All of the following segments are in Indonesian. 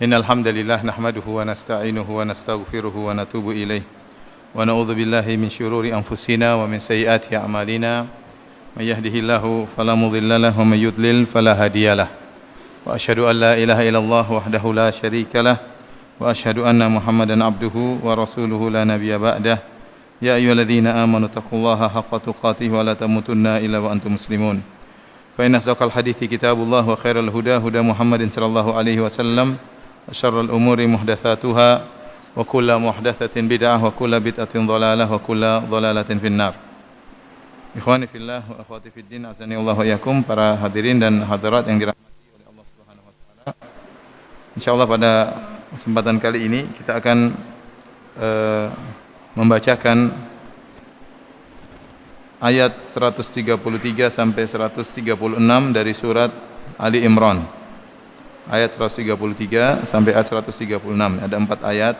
Innal hamdalillah nahmaduhu wa nasta'inuhu wa nastaghfiruhu wa natubu ilaih wa na'udzu billahi min syururi anfusina wa min sayyiati a'malina may yahdihillahu fala mudilla lahu wa may yudlil fala hadiyalah wa asyhadu an la ilaha illallah wahdahu la syarikalah wa asyhadu anna Muhammadan abduhu wa rasuluhu la nabiyya ba'dah ya ayyuhalladzina amanu taqullaha haqqa tuqatih wa la tamutunna illa wa antum muslimun fa inna asdaqal hadithi kitabullah wa khairal huda huda Muhammadin sallallahu alaihi wasallam syarrul umuri muhdatsatuha wa kullu muhdatsatin bid'ah wa kullu bid'atin dhalalah wa kullu dhalalatin finnar. Ikhwani fillah wa akhwati fid din, azani Allah wa iyyakum, para hadirin dan hadirat yang dirahmati oleh Allah Subhanahu wa taala. Insyaallah pada kesempatan kali ini kita akan membacakan ayat 133 sampai 136 dari surat Ali Imran. Ayat 133 sampai ayat 136. Ada 4 ayat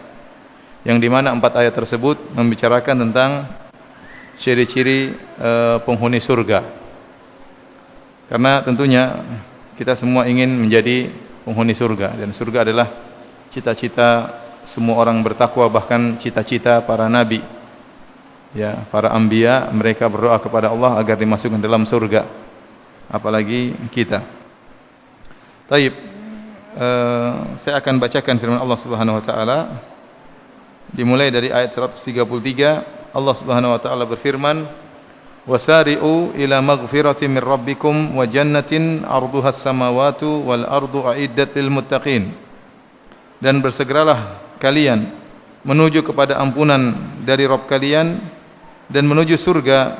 yang dimana 4 ayat tersebut membicarakan tentang ciri-ciri penghuni surga. Karena tentunya kita semua ingin menjadi penghuni surga, dan surga adalah cita-cita semua orang bertakwa, bahkan cita-cita para nabi. Ya, para anbiya, mereka berdoa kepada Allah agar dimasukkan dalam surga. Apalagi kita. Taib. Saya akan bacakan firman Allah Subhanahu wa taala dimulai dari ayat 133. Allah Subhanahu wa taala berfirman, wasari'u ila maghfiratin min rabbikum wa jannatin 'arduhas samawati wal ardu a'iddat lil muttaqin. Dan bersegeralah kalian menuju kepada ampunan dari Rabb kalian dan menuju surga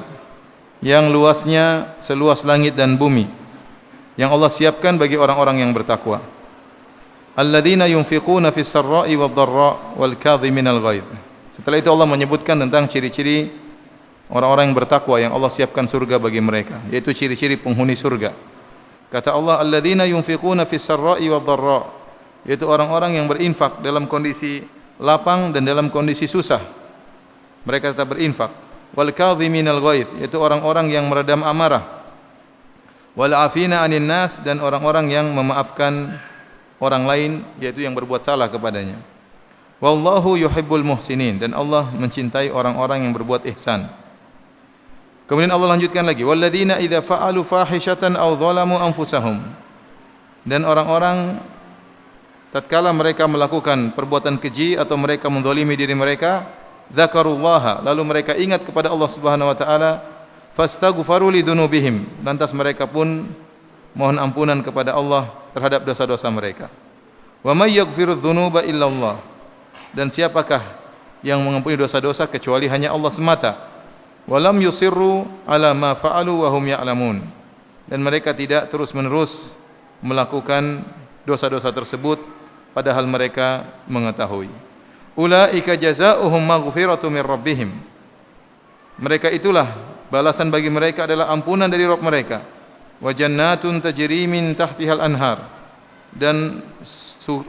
yang luasnya seluas langit dan bumi, yang Allah siapkan bagi orang-orang yang bertakwa. Alladzina yunfiquna fis sarra'i wad dharra wal kadhiminal ghaidh. Setelah itu Allah menyebutkan tentang ciri-ciri orang-orang yang bertakwa yang Allah siapkan surga bagi mereka, yaitu ciri-ciri penghuni surga. Kata Allah, alladzina yunfiquna fis sarra'i wad dharra, yaitu orang-orang yang berinfak dalam kondisi lapang dan dalam kondisi susah. Mereka tetap berinfak. Wal kadhiminal ghaidh, yaitu orang-orang yang meredam amarah. Wal afina 'anil nas, dan orang-orang yang memaafkan orang lain, yaitu yang berbuat salah kepadanya. Wallahu yuhibbul muhsinin, dan Allah mencintai orang-orang yang berbuat ihsan. Kemudian Allah lanjutkan lagi, walladzina idza fa'alu fahishatan aw dzalamu anfusahum, dan orang-orang tatkala mereka melakukan perbuatan keji atau mereka menzalimi diri mereka, dzakarullaha, lalu mereka ingat kepada Allah Subhanahu wa taala, fastaghfaru lidzunubihim, lantas mereka pun mohon ampunan kepada Allah terhadap dosa-dosa mereka. Wa may yaghfirudz dzunuba illallah, dan siapakah yang mengampuni dosa-dosa kecuali hanya Allah semata. Wa lam yusirru ala ma fa'alu wa hum ya'lamun, dan mereka tidak terus-menerus melakukan dosa-dosa tersebut padahal mereka mengetahui. Ulaika jazaohum maghfiratu min rabbihim, mereka itulah balasan bagi mereka adalah ampunan dari Rabb mereka. Wa jannatun tajri min tahtihal anhar, dan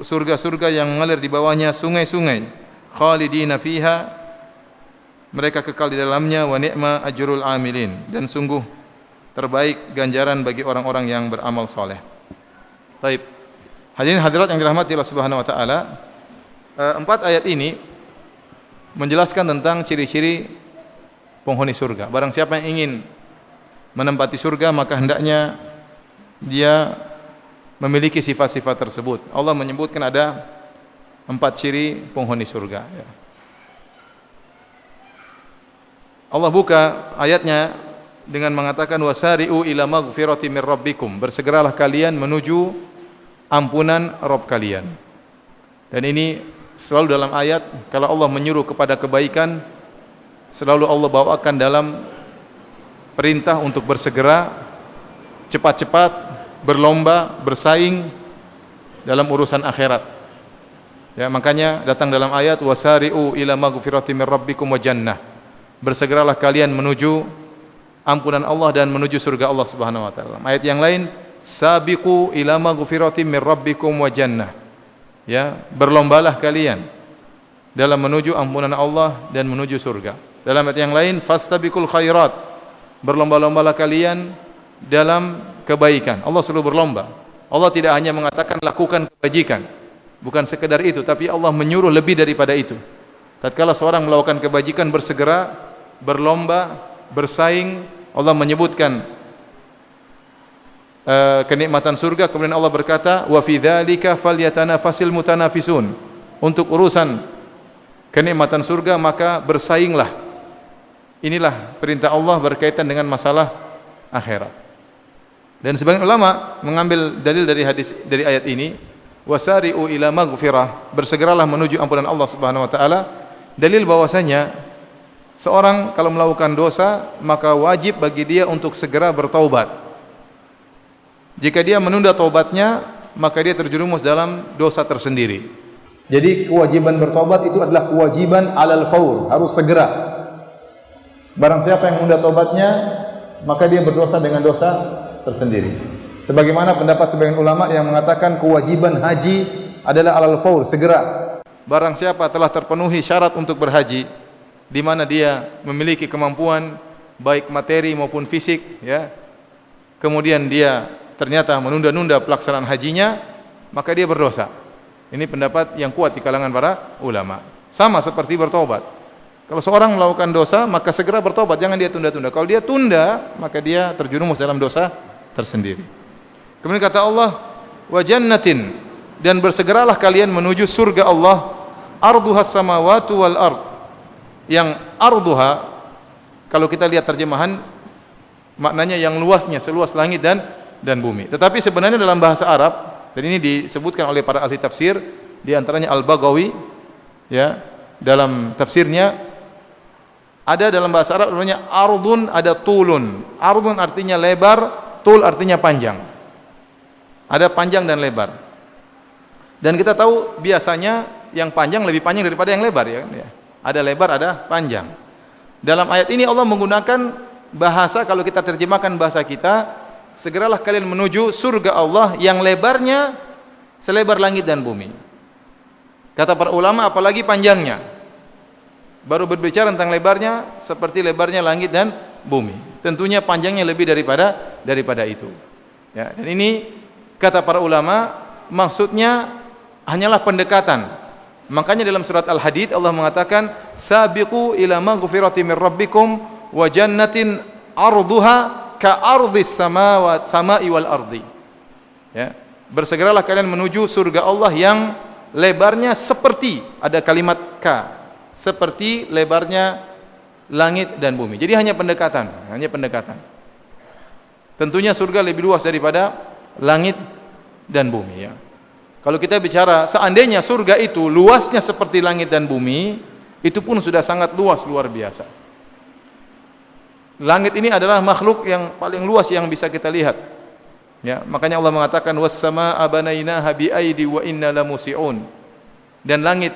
surga-surga yang mengalir di bawahnya sungai-sungai. Khalidina fiha, mereka kekal di dalamnya. Wa ni'ma ajrul amilin, dan sungguh terbaik ganjaran bagi orang-orang yang beramal saleh. Baik. Hadirin hadirat yang dirahmati Allah Subhanahu wa taala, 4 ayat ini menjelaskan tentang ciri-ciri penghuni surga. Barang siapa yang ingin menempati surga, maka hendaknya dia memiliki sifat-sifat tersebut. Allah menyebutkan ada 4 ciri penghuni surga. Allah buka ayatnya dengan mengatakan, wasari'u ila maghfirati min rabbikum, bersegeralah kalian menuju ampunan Rabb kalian. Dan ini selalu dalam ayat, kalau Allah menyuruh kepada kebaikan, selalu Allah bawakan dalam perintah untuk bersegera, cepat-cepat, berlomba, bersaing dalam urusan akhirat. Ya, makanya datang dalam ayat, wasari'u ila maghfirati min rabbikum wa jannah, bersegeralah kalian menuju ampunan Allah dan menuju surga Allah Subhanahu wa taala. Ayat yang lain, sabiqu ila maghfirati min rabbikum wa jannah. Ya, berlombalah kalian dalam menuju ampunan Allah dan menuju surga. Dalam ayat yang lain, fastabiqul khairat, berlomba-lombalah kalian dalam kebaikan. Allah selalu berlomba. Allah tidak hanya mengatakan lakukan kebajikan, Bukan sekedar itu, tapi Allah menyuruh lebih daripada itu. Tatkala seorang melakukan kebajikan, bersegera, berlomba, bersaing. Allah menyebutkan kenikmatan surga, kemudian Allah berkata, wa fi dzalika falyatanafasil mutanafisun. Untuk urusan kenikmatan surga maka bersainglah. Inilah perintah Allah berkaitan dengan masalah akhirat. Dan sebagian ulama mengambil dalil dari ayat ini, wasari'u ila maghfirah, bersegeralah menuju ampunan Allah Subhanahu wa taala. Dalil bahwasanya seorang kalau melakukan dosa maka wajib bagi dia untuk segera bertaubat. Jika dia menunda taubatnya, maka dia terjerumus dalam dosa tersendiri. Jadi kewajiban bertaubat itu adalah kewajiban alal faur, harus segera. Barang siapa yang menunda taubatnya, maka dia berdosa dengan dosa tersendiri. Sebagaimana pendapat sebagian ulama yang mengatakan kewajiban haji adalah alal faur, segera. Barang siapa telah terpenuhi syarat untuk berhaji, di mana dia memiliki kemampuan baik materi maupun fisik, ya, kemudian dia ternyata menunda-nunda pelaksanaan hajinya, maka dia berdosa. Ini pendapat yang kuat di kalangan para ulama. Sama seperti bertobat. Kalau seorang melakukan dosa, maka segera bertobat, jangan dia tunda-tunda. Kalau dia tunda, maka dia terjerumus dalam dosa tersendiri. Kemudian kata Allah, wa jannatin, dan bersegeralah kalian menuju surga Allah, arduhas samawati wal ard. Yang arduha, kalau kita lihat terjemahan, maknanya yang luasnya, seluas langit dan bumi. Tetapi sebenarnya dalam bahasa Arab, dan ini disebutkan oleh para ahli tafsir, di antaranya Al-Baghawi, ya, dalam tafsirnya, ada dalam bahasa Arab namanya ardun, ada tulun. Ardun artinya lebar, tul artinya panjang. Ada panjang dan lebar. Dan kita tahu biasanya yang panjang lebih panjang daripada yang lebar, ya. Ada lebar, ada panjang. Dalam ayat ini Allah menggunakan bahasa, kalau kita terjemahkan bahasa kita, segeralah kalian menuju surga Allah yang lebarnya selebar langit dan bumi. Kata para ulama, apalagi panjangnya. Baru berbicara tentang lebarnya, seperti lebarnya langit dan bumi. Tentunya panjangnya lebih daripada itu. Ya, dan ini kata para ulama, maksudnya hanyalah pendekatan. Makanya dalam surat Al-Hadid Allah mengatakan, sabiqu ila maghfirati min rabbikum wa jannatin arduha ka ardhis samai wal ardi. Ya, bersegeralah kalian menuju surga Allah yang lebarnya seperti, ada kalimat ka, seperti lebarnya langit dan bumi. Jadi hanya pendekatan. Tentunya surga lebih luas daripada langit dan bumi, ya. Kalau kita bicara seandainya surga itu luasnya seperti langit dan bumi, itu pun sudah sangat luas, luar biasa. Langit ini adalah makhluk yang paling luas yang bisa kita lihat. Ya, makanya Allah mengatakan was-samaa'a banainaha bi'aidi wa inna lamusi'un. Dan langit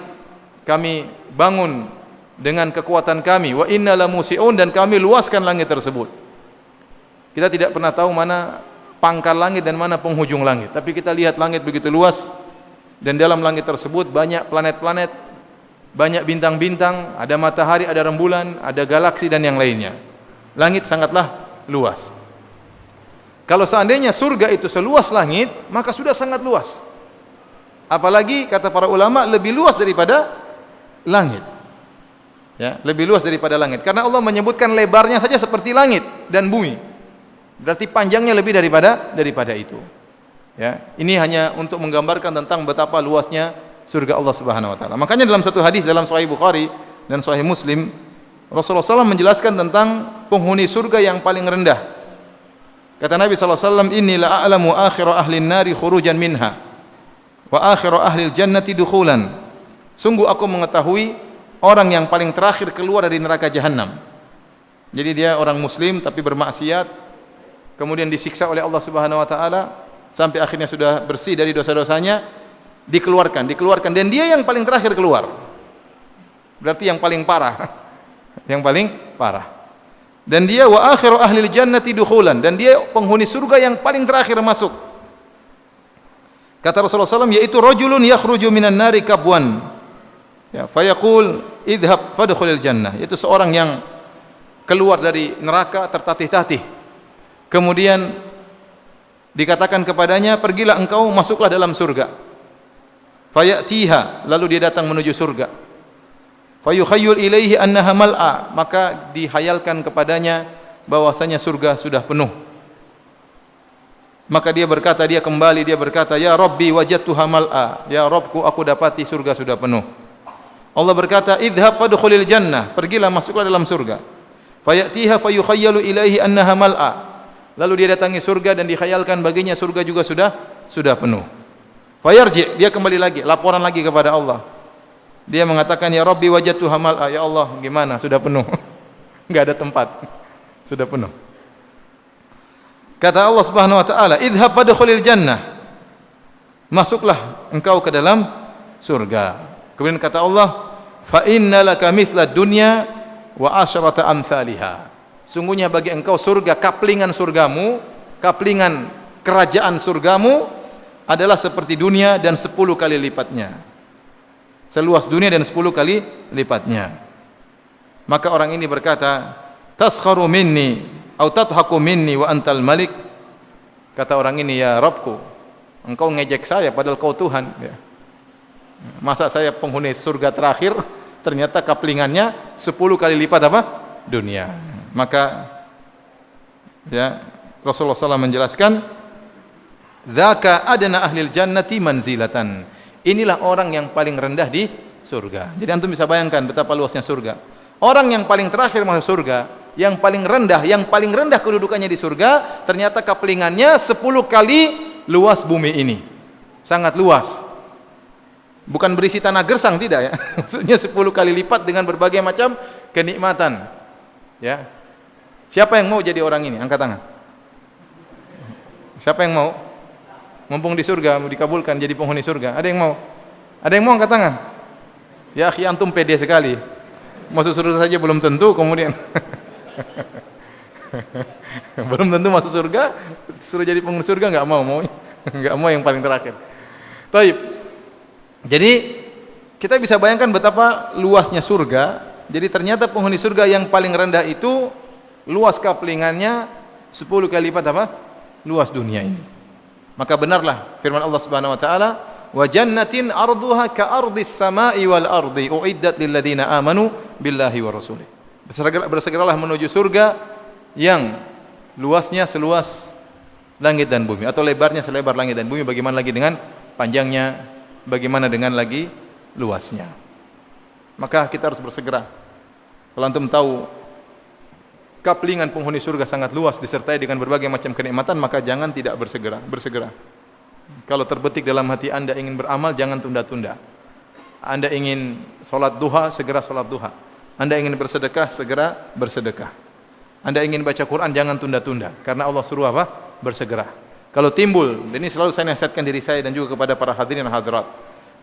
kami bangun dengan kekuatan kami, wa inna lamusi'un, dan kami luaskan langit tersebut. Kita tidak pernah tahu mana pangkal langit dan mana penghujung langit, tapi kita lihat langit begitu luas, dan dalam langit tersebut banyak planet-planet, banyak bintang-bintang, ada matahari, ada rembulan, ada galaksi dan yang lainnya. Langit sangatlah luas. Kalau seandainya surga itu seluas langit, maka sudah sangat luas. Apalagi kata para ulama lebih luas daripada langit. Ya, lebih luas daripada langit. Karena Allah menyebutkan lebarnya saja seperti langit dan bumi. Berarti panjangnya lebih daripada itu. Ya, ini hanya untuk menggambarkan tentang betapa luasnya surga Allah Subhanahu wa taala. Makanya dalam satu hadis dalam Sahih Bukhari dan Sahih Muslim, Rasulullah SAW menjelaskan tentang penghuni surga yang paling rendah. Kata Nabi SAW, inni la a'lamu akhira ahli nari khurujan minha wa akhira ahli jannati dukhulan. Sungguh aku mengetahui orang yang paling terakhir keluar dari neraka jahanam. Jadi dia orang muslim tapi bermaksiat, kemudian disiksa oleh Allah Subhanahu wa taala sampai akhirnya sudah bersih dari dosa-dosanya, dikeluarkan dan dia yang paling terakhir keluar. Berarti yang paling parah. Yang paling parah. Dan dia wa akhiru ahli jannati dukhulan, dan dia penghuni surga yang paling terakhir masuk. Kata Rasulullah SAW, yaitu rajulun yakhruju minan nari kabwan, ya, fayaqul idhab fadkhulil jannah, yaitu seorang yang keluar dari neraka tertatih-tatih, kemudian dikatakan kepadanya, pergilah engkau, masuklah dalam surga. fayatiha, lalu dia datang menuju surga. Fayukhayyul ilaihi annaha mal'a, maka dihayalkan kepadanya bahwasanya surga sudah penuh. Maka dia kembali berkata, ya Rabbi wajadtuha mal'a, ya Rabbku aku dapati surga sudah penuh. Allah berkata, idhhab fadkhulil jannah, pergilah masuklah dalam surga. Fayatiha fayukhayyalu ilaihi annaha mal'a, lalu dia datangi surga dan dikhayalkan baginya surga juga sudah penuh. Fayarji, dia kembali lagi, laporan lagi kepada Allah. Dia mengatakan, ya Rabbi wajadtuha mal'a, ya Allah gimana, sudah penuh. Enggak ada tempat, sudah penuh. Kata Allah Subhanahu wa taala, idhhab fadkhulil jannah, masuklah engkau ke dalam surga. Kemudian kata Allah, fa inna laka mithla dunya wa asyrata amsalha, sungguhnya bagi engkau surga, kaplingan surgamu, kaplingan kerajaan surgamu adalah seperti dunia dan 10 kali lipatnya, seluas dunia dan 10 kali lipatnya. Maka orang ini berkata, taskharu minni au tadhaku minni wa antal malik. Kata orang ini, ya Rabbku, engkau ngejek saya padahal kau Tuhan, ya. Masa saya penghuni surga terakhir ternyata kaplingannya 10 kali lipat apa? Dunia. Maka ya Rasulullah SAW menjelaskan, dzaka adna ahlil jannati manzilatan, inilah orang yang paling rendah di surga. Jadi antum bisa bayangkan betapa luasnya surga. Orang yang paling terakhir masuk surga, yang paling rendah kedudukannya di surga, ternyata kaplingannya 10 kali luas bumi ini. Sangat luas. Bukan berisi tanah gersang, tidak ya. Maksudnya 10 kali lipat dengan berbagai macam kenikmatan. Ya. Siapa yang mau jadi orang ini? Angkat tangan. Siapa yang mau? Mumpung di surga, mau dikabulkan jadi penghuni surga. Ada yang mau? Ada yang mau angkat tangan? Ya akhi, antum pede sekali. Masuk surga saja belum tentu, kemudian belum tentu masuk surga, suruh jadi penghuni surga enggak mau, enggak mau yang paling terakhir. Baik. Jadi kita bisa bayangkan betapa luasnya surga. Jadi ternyata penghuni surga yang paling rendah itu luas kaplingannya 10 kali lipat apa? Luas dunia ini. Maka benarlah firman Allah Subhanahu wa taala, wa jannatin arduha ka ardis samai wal ardi uiddat lil ladzina amanu billahi wa rasulih. Bersegeralah menuju surga yang luasnya seluas langit dan bumi, atau lebarnya selebar langit dan bumi. Bagaimana lagi dengan panjangnya, bagaimana dengan lagi luasnya. Maka kita harus bersegera. Kalau antum tahu kaplingan penghuni surga sangat luas disertai dengan berbagai macam kenikmatan, maka jangan tidak bersegera. Kalau terbetik dalam hati Anda ingin beramal, jangan tunda-tunda. Anda ingin salat duha, segera salat duha. Anda ingin bersedekah, segera bersedekah. Anda ingin baca Quran, jangan tunda-tunda, karena Allah suruh apa? Bersegera. Kalau timbul, dan ini selalu saya nasihatkan diri saya dan juga kepada para hadirin dan hadirat,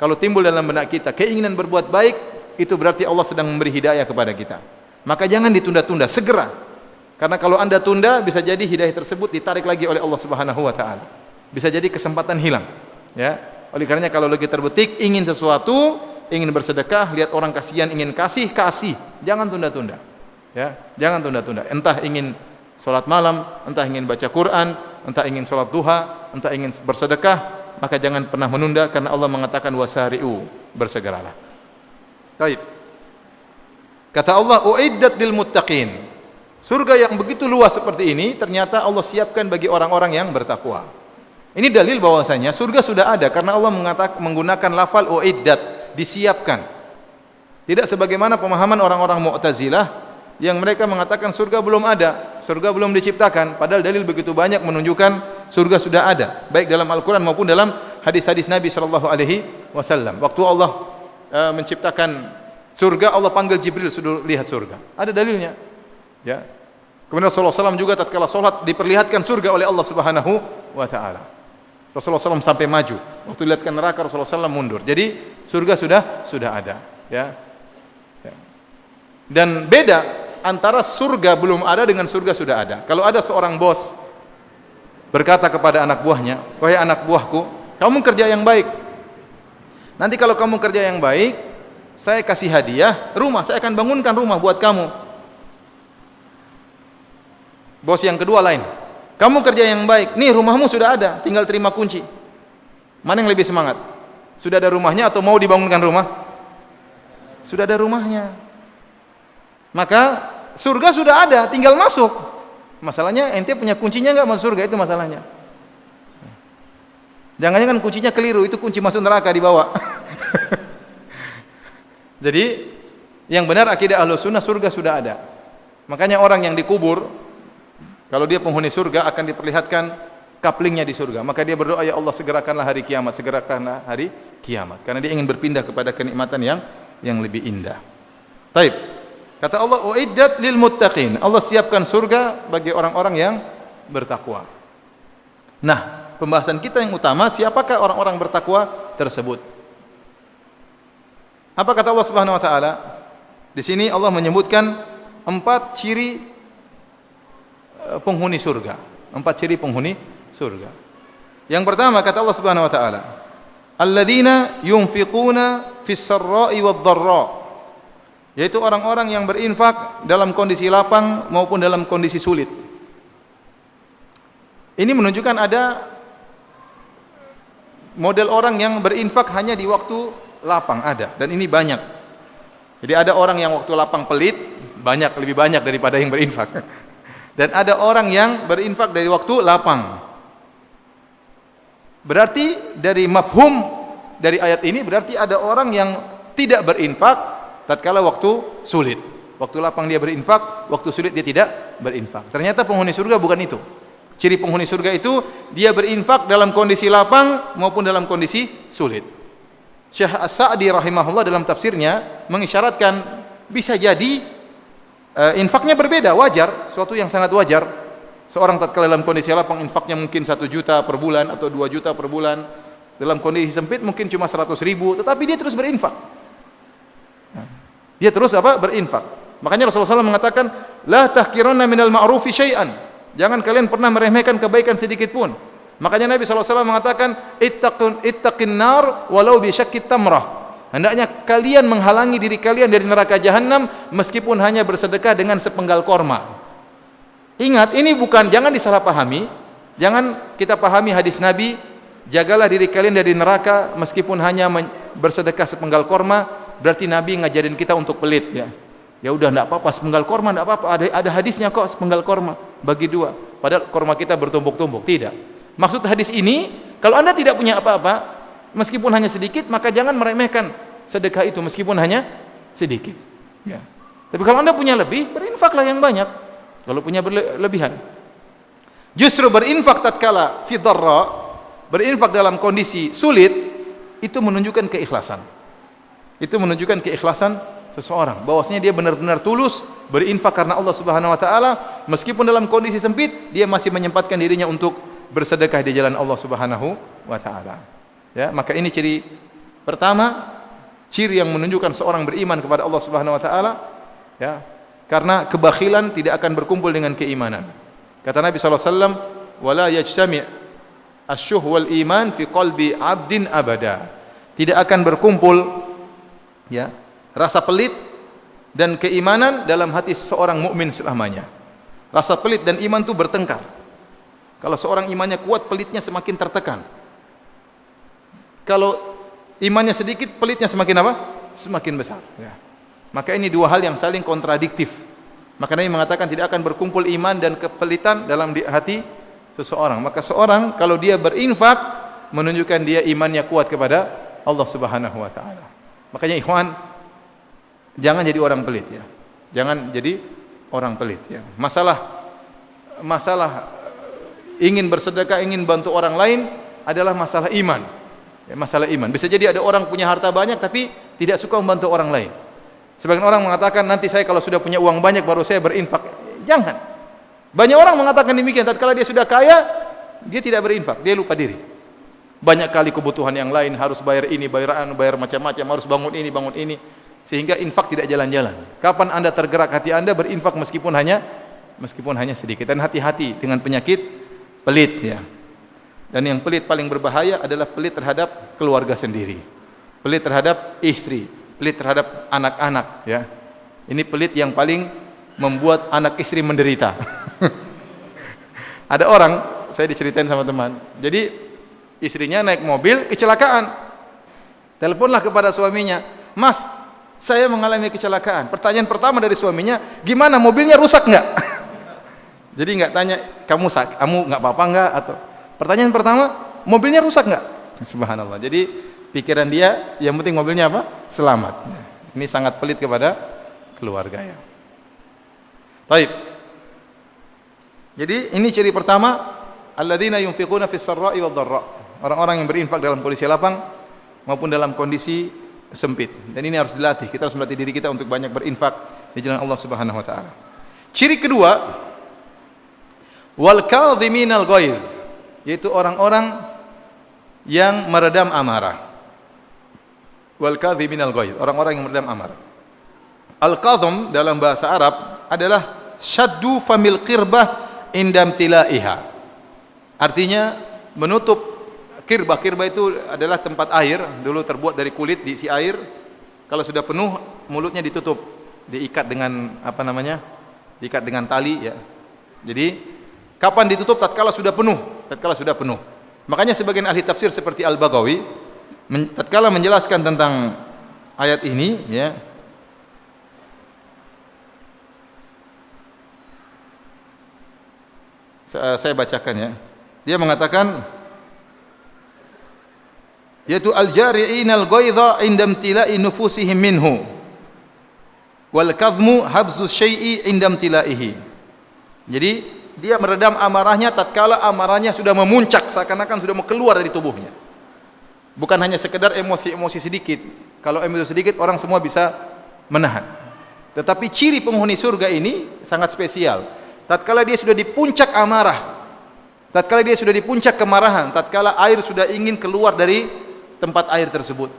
kalau timbul dalam benak kita keinginan berbuat baik, itu berarti Allah sedang memberi hidayah kepada kita. Maka jangan ditunda-tunda, segera. Karena kalau Anda tunda, bisa jadi hidayah tersebut ditarik lagi oleh Allah Subhanahu wa taala. Bisa jadi kesempatan hilang, ya. Oleh karenanya kalau lagi terbetik ingin sesuatu, ingin bersedekah, lihat orang kasihan ingin kasih, jangan tunda-tunda. Ya, jangan tunda-tunda. Entah ingin salat malam, entah ingin baca Quran, entah ingin salat duha, entah ingin bersedekah, maka jangan pernah menunda, karena Allah mengatakan wasari'u, bersegeralah. Baik. Kata Allah, uiddat lil muttaqin. Surga yang begitu luas seperti ini ternyata Allah siapkan bagi orang-orang yang bertakwa. Ini dalil bahwasanya surga sudah ada, karena Allah menggunakan lafal uiddat, disiapkan. Tidak sebagaimana pemahaman orang-orang Mu'tazilah yang mereka mengatakan surga belum ada, surga belum diciptakan, padahal dalil begitu banyak menunjukkan surga sudah ada, baik dalam Al-Qur'an maupun dalam hadis-hadis Nabi sallallahu alaihi wasallam. Waktu Allah menciptakan surga, Allah panggil Jibril, sudah lihat surga. Ada dalilnya. Ya. Kemudian Rasulullah SAW juga tatkala salat diperlihatkan surga oleh Allah Subhanahu wa taala. Rasulullah SAW sampai maju. Waktu dilihatkan neraka, Rasulullah SAW mundur. Jadi surga sudah ada. Ya. Ya. Dan beda antara surga belum ada dengan surga sudah ada. Kalau ada seorang bos berkata kepada anak buahnya, wahai anak buahku, kamu kerja yang baik. Nanti kalau kamu kerja yang baik, saya kasih hadiah rumah, saya akan bangunkan rumah buat kamu. Bos yang kedua lain, kamu kerja yang baik, nih rumahmu sudah ada, tinggal terima kunci. Mana yang lebih semangat? Sudah ada rumahnya atau mau dibangunkan rumah? Sudah ada rumahnya. Maka surga sudah ada, tinggal masuk. Masalahnya ente punya kuncinya enggak masuk surga, itu masalahnya. Jangan-jangan kuncinya keliru, itu kunci masuk neraka dibawa. Jadi yang benar akidah Ahlussunnah, surga sudah ada. Makanya orang yang dikubur, kalau dia penghuni surga akan diperlihatkan kaplingnya di surga. Maka dia berdoa, ya Allah segerakanlah hari kiamat, segerakanlah hari kiamat. Karena dia ingin berpindah kepada kenikmatan yang lebih indah. Taib. Kata Allah, uiddat lil muttaqin. Allah siapkan surga bagi orang-orang yang bertakwa. Nah, pembahasan kita yang utama, siapakah orang-orang bertakwa tersebut? Apa kata Allah Subhanahu wa taala? Di sini Allah menyebutkan 4 ciri penghuni surga. 4 ciri penghuni surga. Yang pertama kata Allah Subhanahu wa taala, alladzina yunfiquna fis sarra'i wad dharra. Yaitu orang-orang yang berinfak dalam kondisi lapang maupun dalam kondisi sulit. Ini menunjukkan ada model orang yang berinfak hanya di waktu lapang, ada, dan ini banyak. Jadi ada orang yang waktu lapang pelit, banyak, lebih banyak daripada yang berinfak. Dan ada orang yang berinfak dari waktu lapang. Berarti dari mafhum dari ayat ini, berarti ada orang yang tidak berinfak tatkala waktu sulit. Waktu lapang dia berinfak, waktu sulit dia tidak berinfak. Ternyata penghuni surga bukan itu. Ciri penghuni surga itu dia berinfak dalam kondisi lapang maupun dalam kondisi sulit. Syekh As-Sa'di rahimahullah dalam tafsirnya mengisyaratkan bisa jadi infaknya berbeda, wajar, suatu yang sangat wajar. Seorang tatkala dalam kondisi lapang infaknya mungkin 1 juta per bulan atau 2 juta per bulan. Dalam kondisi sempit mungkin cuma 100.000, tetapi dia terus berinfak. Dia terus apa? Berinfak. Makanya Rasulullah SAW mengatakan, la tahkiranna minal ma'rufi syai'an. Jangan kalian pernah meremehkan kebaikan sedikit pun. Makanya Nabi SAW mengatakan, ittaqin nar walau bi syaqqit tamrah. Hendaknya kalian menghalangi diri kalian dari neraka jahanam meskipun hanya bersedekah dengan sepenggal korma. Ingat, ini bukan, jangan disalahpahami. Jangan kita pahami hadis Nabi, jagalah diri kalian dari neraka meskipun hanya bersedekah sepenggal korma. Berarti Nabi ngajarin kita untuk pelit, ya. Ya udah, enggak apa-apa sepenggal korma, enggak apa-apa. Ada hadisnya kok, sepenggal korma bagi 2. Padahal korma kita bertumbuk-tumbuk. Tidak. Maksud hadis ini, kalau Anda tidak punya apa-apa, meskipun hanya sedikit, maka jangan meremehkan sedekah itu meskipun hanya sedikit. Ya. Tapi kalau Anda punya lebih, berinfaklah yang banyak. Kalau punya berlebihan. Justru berinfak tatkala fi dharra, berinfak dalam kondisi sulit, itu menunjukkan keikhlasan. Itu menunjukkan keikhlasan seseorang, bahwasanya dia benar-benar tulus berinfak karena Allah Subhanahu wa taala, meskipun dalam kondisi sempit dia masih menyempatkan dirinya untuk bersedekah di jalan Allah Subhanahu wa taala. Ya, maka ini ciri pertama, ciri yang menunjukkan seorang beriman kepada Allah Subhanahu wa taala, ya. Karena kebakhilan tidak akan berkumpul dengan keimanan. Kata Nabi sallallahu alaihi wasallam, "Wala yajtami' asyuh wal iman fi qalbi 'abdin abada." Tidak akan berkumpul, ya, rasa pelit dan keimanan dalam hati seorang mukmin selamanya. Rasa pelit dan iman itu bertengkar. Kalau seorang imannya kuat, pelitnya semakin tertekan. Kalau imannya sedikit, pelitnya semakin apa? Semakin besar. Ya. Maka ini 2 hal yang saling kontradiktif. Maka Nabi mengatakan tidak akan berkumpul iman dan kepelitan dalam hati seseorang. Maka seorang kalau dia berinfak, menunjukkan dia imannya kuat kepada Allah Subhanahu wa taala. Makanya ikhwan, jangan jadi orang pelit, ya. Jangan jadi orang pelit, ya. Masalah ingin bersedekah, ingin bantu orang lain adalah masalah iman. Ya, masalah iman. Bisa jadi ada orang punya harta banyak tapi tidak suka membantu orang lain. Sebagian orang mengatakan, nanti saya kalau sudah punya uang banyak baru saya berinfak. Jangan. Banyak orang mengatakan demikian. Tatkala dia sudah kaya, dia tidak berinfak, dia lupa diri. Banyak kali kebutuhan yang lain, harus bayar ini, bayar macam-macam, harus bangun ini, sehingga infak tidak jalan-jalan. Kapan Anda tergerak hati Anda berinfak meskipun hanya sedikit. Dan hati-hati dengan penyakit pelit, ya. Dan yang pelit paling berbahaya adalah pelit terhadap keluarga sendiri, pelit terhadap istri, pelit terhadap anak-anak, ya. Ini pelit yang paling membuat anak istri menderita. Ada orang, saya diceritain sama teman, jadi istrinya naik mobil kecelakaan, Teleponlah kepada suaminya, "Mas, saya mengalami kecelakaan." Pertanyaan pertama dari suaminya, "Gimana, mobilnya rusak nggak?" Jadi nggak tanya, kamu nggak apa-apa nggak? Atau pertanyaan pertama, mobilnya rusak nggak? Subhanallah. Jadi pikiran dia, yang penting mobilnya apa? Selamat. Ini sangat pelit kepada keluarga ya. Baik. Jadi ini ciri pertama, alladzina yunfiquna fis sarra'i wad dharra. Orang-orang yang berinfak dalam kondisi lapang maupun dalam kondisi sempit. Dan ini harus dilatih. Kita harus melatih diri kita untuk banyak berinfak di jalan Allah Subhanahu wa taala. Ciri kedua, wal kadhiminal ghaidh, yaitu orang-orang yang meredam amarah. Wal kadhiminal ghaidh, orang-orang yang meredam amarah. Al-kadhim dalam bahasa Arab adalah syaddu famil qirbah indam tilaiha. Artinya menutup kirbah. Kirbah itu adalah tempat air, dulu terbuat dari kulit, diisi air. Kalau sudah penuh, mulutnya ditutup, diikat dengan apa namanya? Diikat dengan tali ya. Jadi kapan ditutup? Tatkala sudah penuh. Tatkala sudah penuh. Makanya sebagian ahli tafsir seperti Al-Baghawi tatkala menjelaskan tentang ayat ini ya, saya bacakan ya. Dia mengatakan yaitu al-jari'inal ghaidha indam tila'i nufusihim minhu wal kadhmu habzu syai'i indam tilaihi. Jadi dia meredam amarahnya tatkala amarahnya sudah memuncak, seakan-akan sudah mau keluar dari tubuhnya. Bukan hanya sekedar emosi-emosi sedikit. Kalau emosi sedikit orang semua bisa menahan. Tetapi ciri penghuni surga ini sangat spesial. Tatkala dia sudah di puncak amarah, tatkala dia sudah di puncak kemarahan, tatkala air sudah ingin keluar dari tempat air tersebut,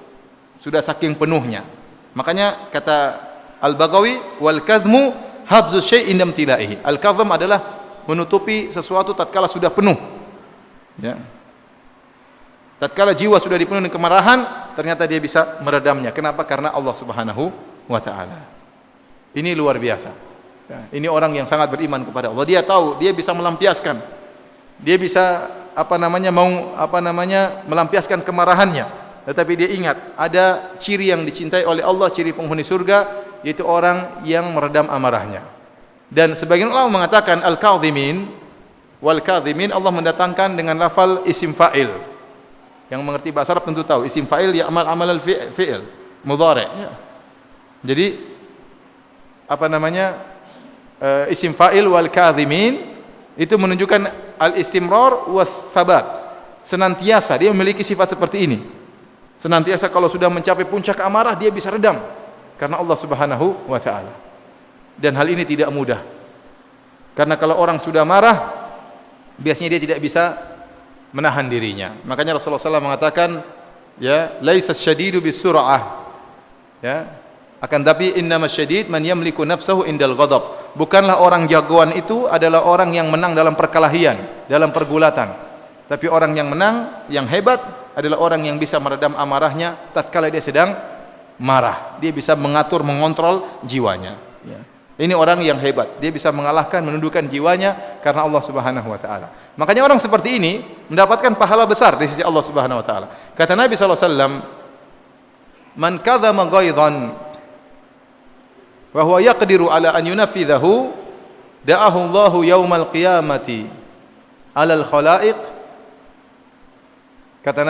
sudah saking penuhnya. Makanya kata Al-Baghawi, wal kadhmu habzu syai'in indam tilaihi. Al-kadham adalah menutupi sesuatu tatkala sudah penuh. Ya. Tatkala jiwa sudah dipenuhi dengan kemarahan, ternyata dia bisa meredamnya. Kenapa? Karena Allah Subhanahu wa taala. Ini luar biasa. Ya, ini orang yang sangat beriman kepada Allah. Dia tahu dia bisa melampiaskan. Dia bisa melampiaskan kemarahannya. Tetapi dia ingat ada ciri yang dicintai oleh Allah, ciri penghuni surga, yaitu orang yang meredam amarahnya. Dan sebagian ulama mengatakan al-kadhimin wal kadhimin Allah mendatangkan dengan lafal isim fa'il. Yang mengerti bahasa Arab tentu tahu isim fa'il ya'mal amal al-fi'il mudhari'. Ya. Jadi isim fa'il wal kadhimin itu menunjukkan al-istimrar wa thabat. Senantiasa dia memiliki sifat seperti ini. Senantiasa kalau sudah mencapai puncak amarah dia bisa redam karena Allah Subhanahu wa taala. Dan hal ini tidak mudah. Karena kalau orang sudah marah biasanya dia tidak bisa menahan dirinya. Makanya Rasulullah SAW mengatakan ya, laisas syadidu bisur'ah. Ya, akan tapi innamas syadid man yamliku nafsahu indal ghadab. Bukanlah orang jagoan itu adalah orang yang menang dalam perkelahian, dalam pergulatan. Tapi orang yang menang, yang hebat adalah orang yang bisa meredam amarahnya tatkala dia sedang marah. Dia bisa mengatur, mengontrol jiwanya. Ya. Ini orang yang hebat. Dia bisa mengalahkan, menundukkan jiwanya karena Allah Subhanahu wa taala. Makanya orang seperti ini mendapatkan pahala besar di sisi Allah Subhanahu wa taala. Kata Nabi sallallahu alaihi wasallam, "Man kadzama ghaidhan wa huwa yaqdiru ala an yunafidhahu da'ahu Allahu yaumal qiyamati 'alal khalaiq." Kata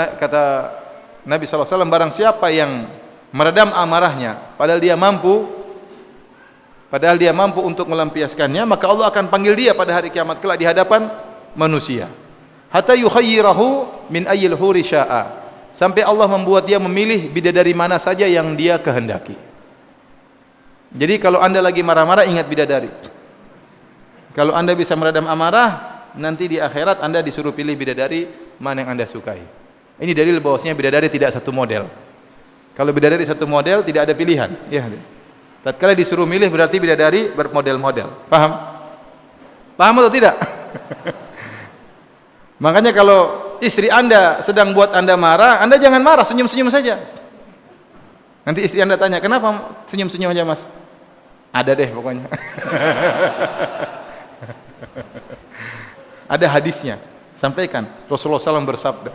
Nabi sallallahu alaihi wasallam, barang siapa yang meredam amarahnya padahal dia mampu untuk melampiaskannya, maka Allah akan panggil dia pada hari kiamat kelak di hadapan manusia. Hatta yukhayyirahu min ayyil huri syaa. Sampai Allah membuat dia memilih bidadari mana saja yang dia kehendaki. Jadi kalau Anda lagi marah-marah, ingat bidadari. Kalau Anda bisa meredam amarah, nanti di akhirat Anda disuruh pilih bidadari mana yang Anda sukai. Ini dalil bahwasanya bidadari tidak satu model. Kalau bidadari satu model, tidak ada pilihan. Ya. Tatkala disuruh milih berarti bidadari bermodel-model. Paham? Paham atau tidak? Makanya kalau istri Anda sedang buat Anda marah, Anda jangan marah, senyum-senyum saja. Nanti istri Anda tanya, "Kenapa senyum-senyum aja, Mas?" Ada deh pokoknya. Ada hadisnya. Sampaikan, Rasulullah SAW bersabda.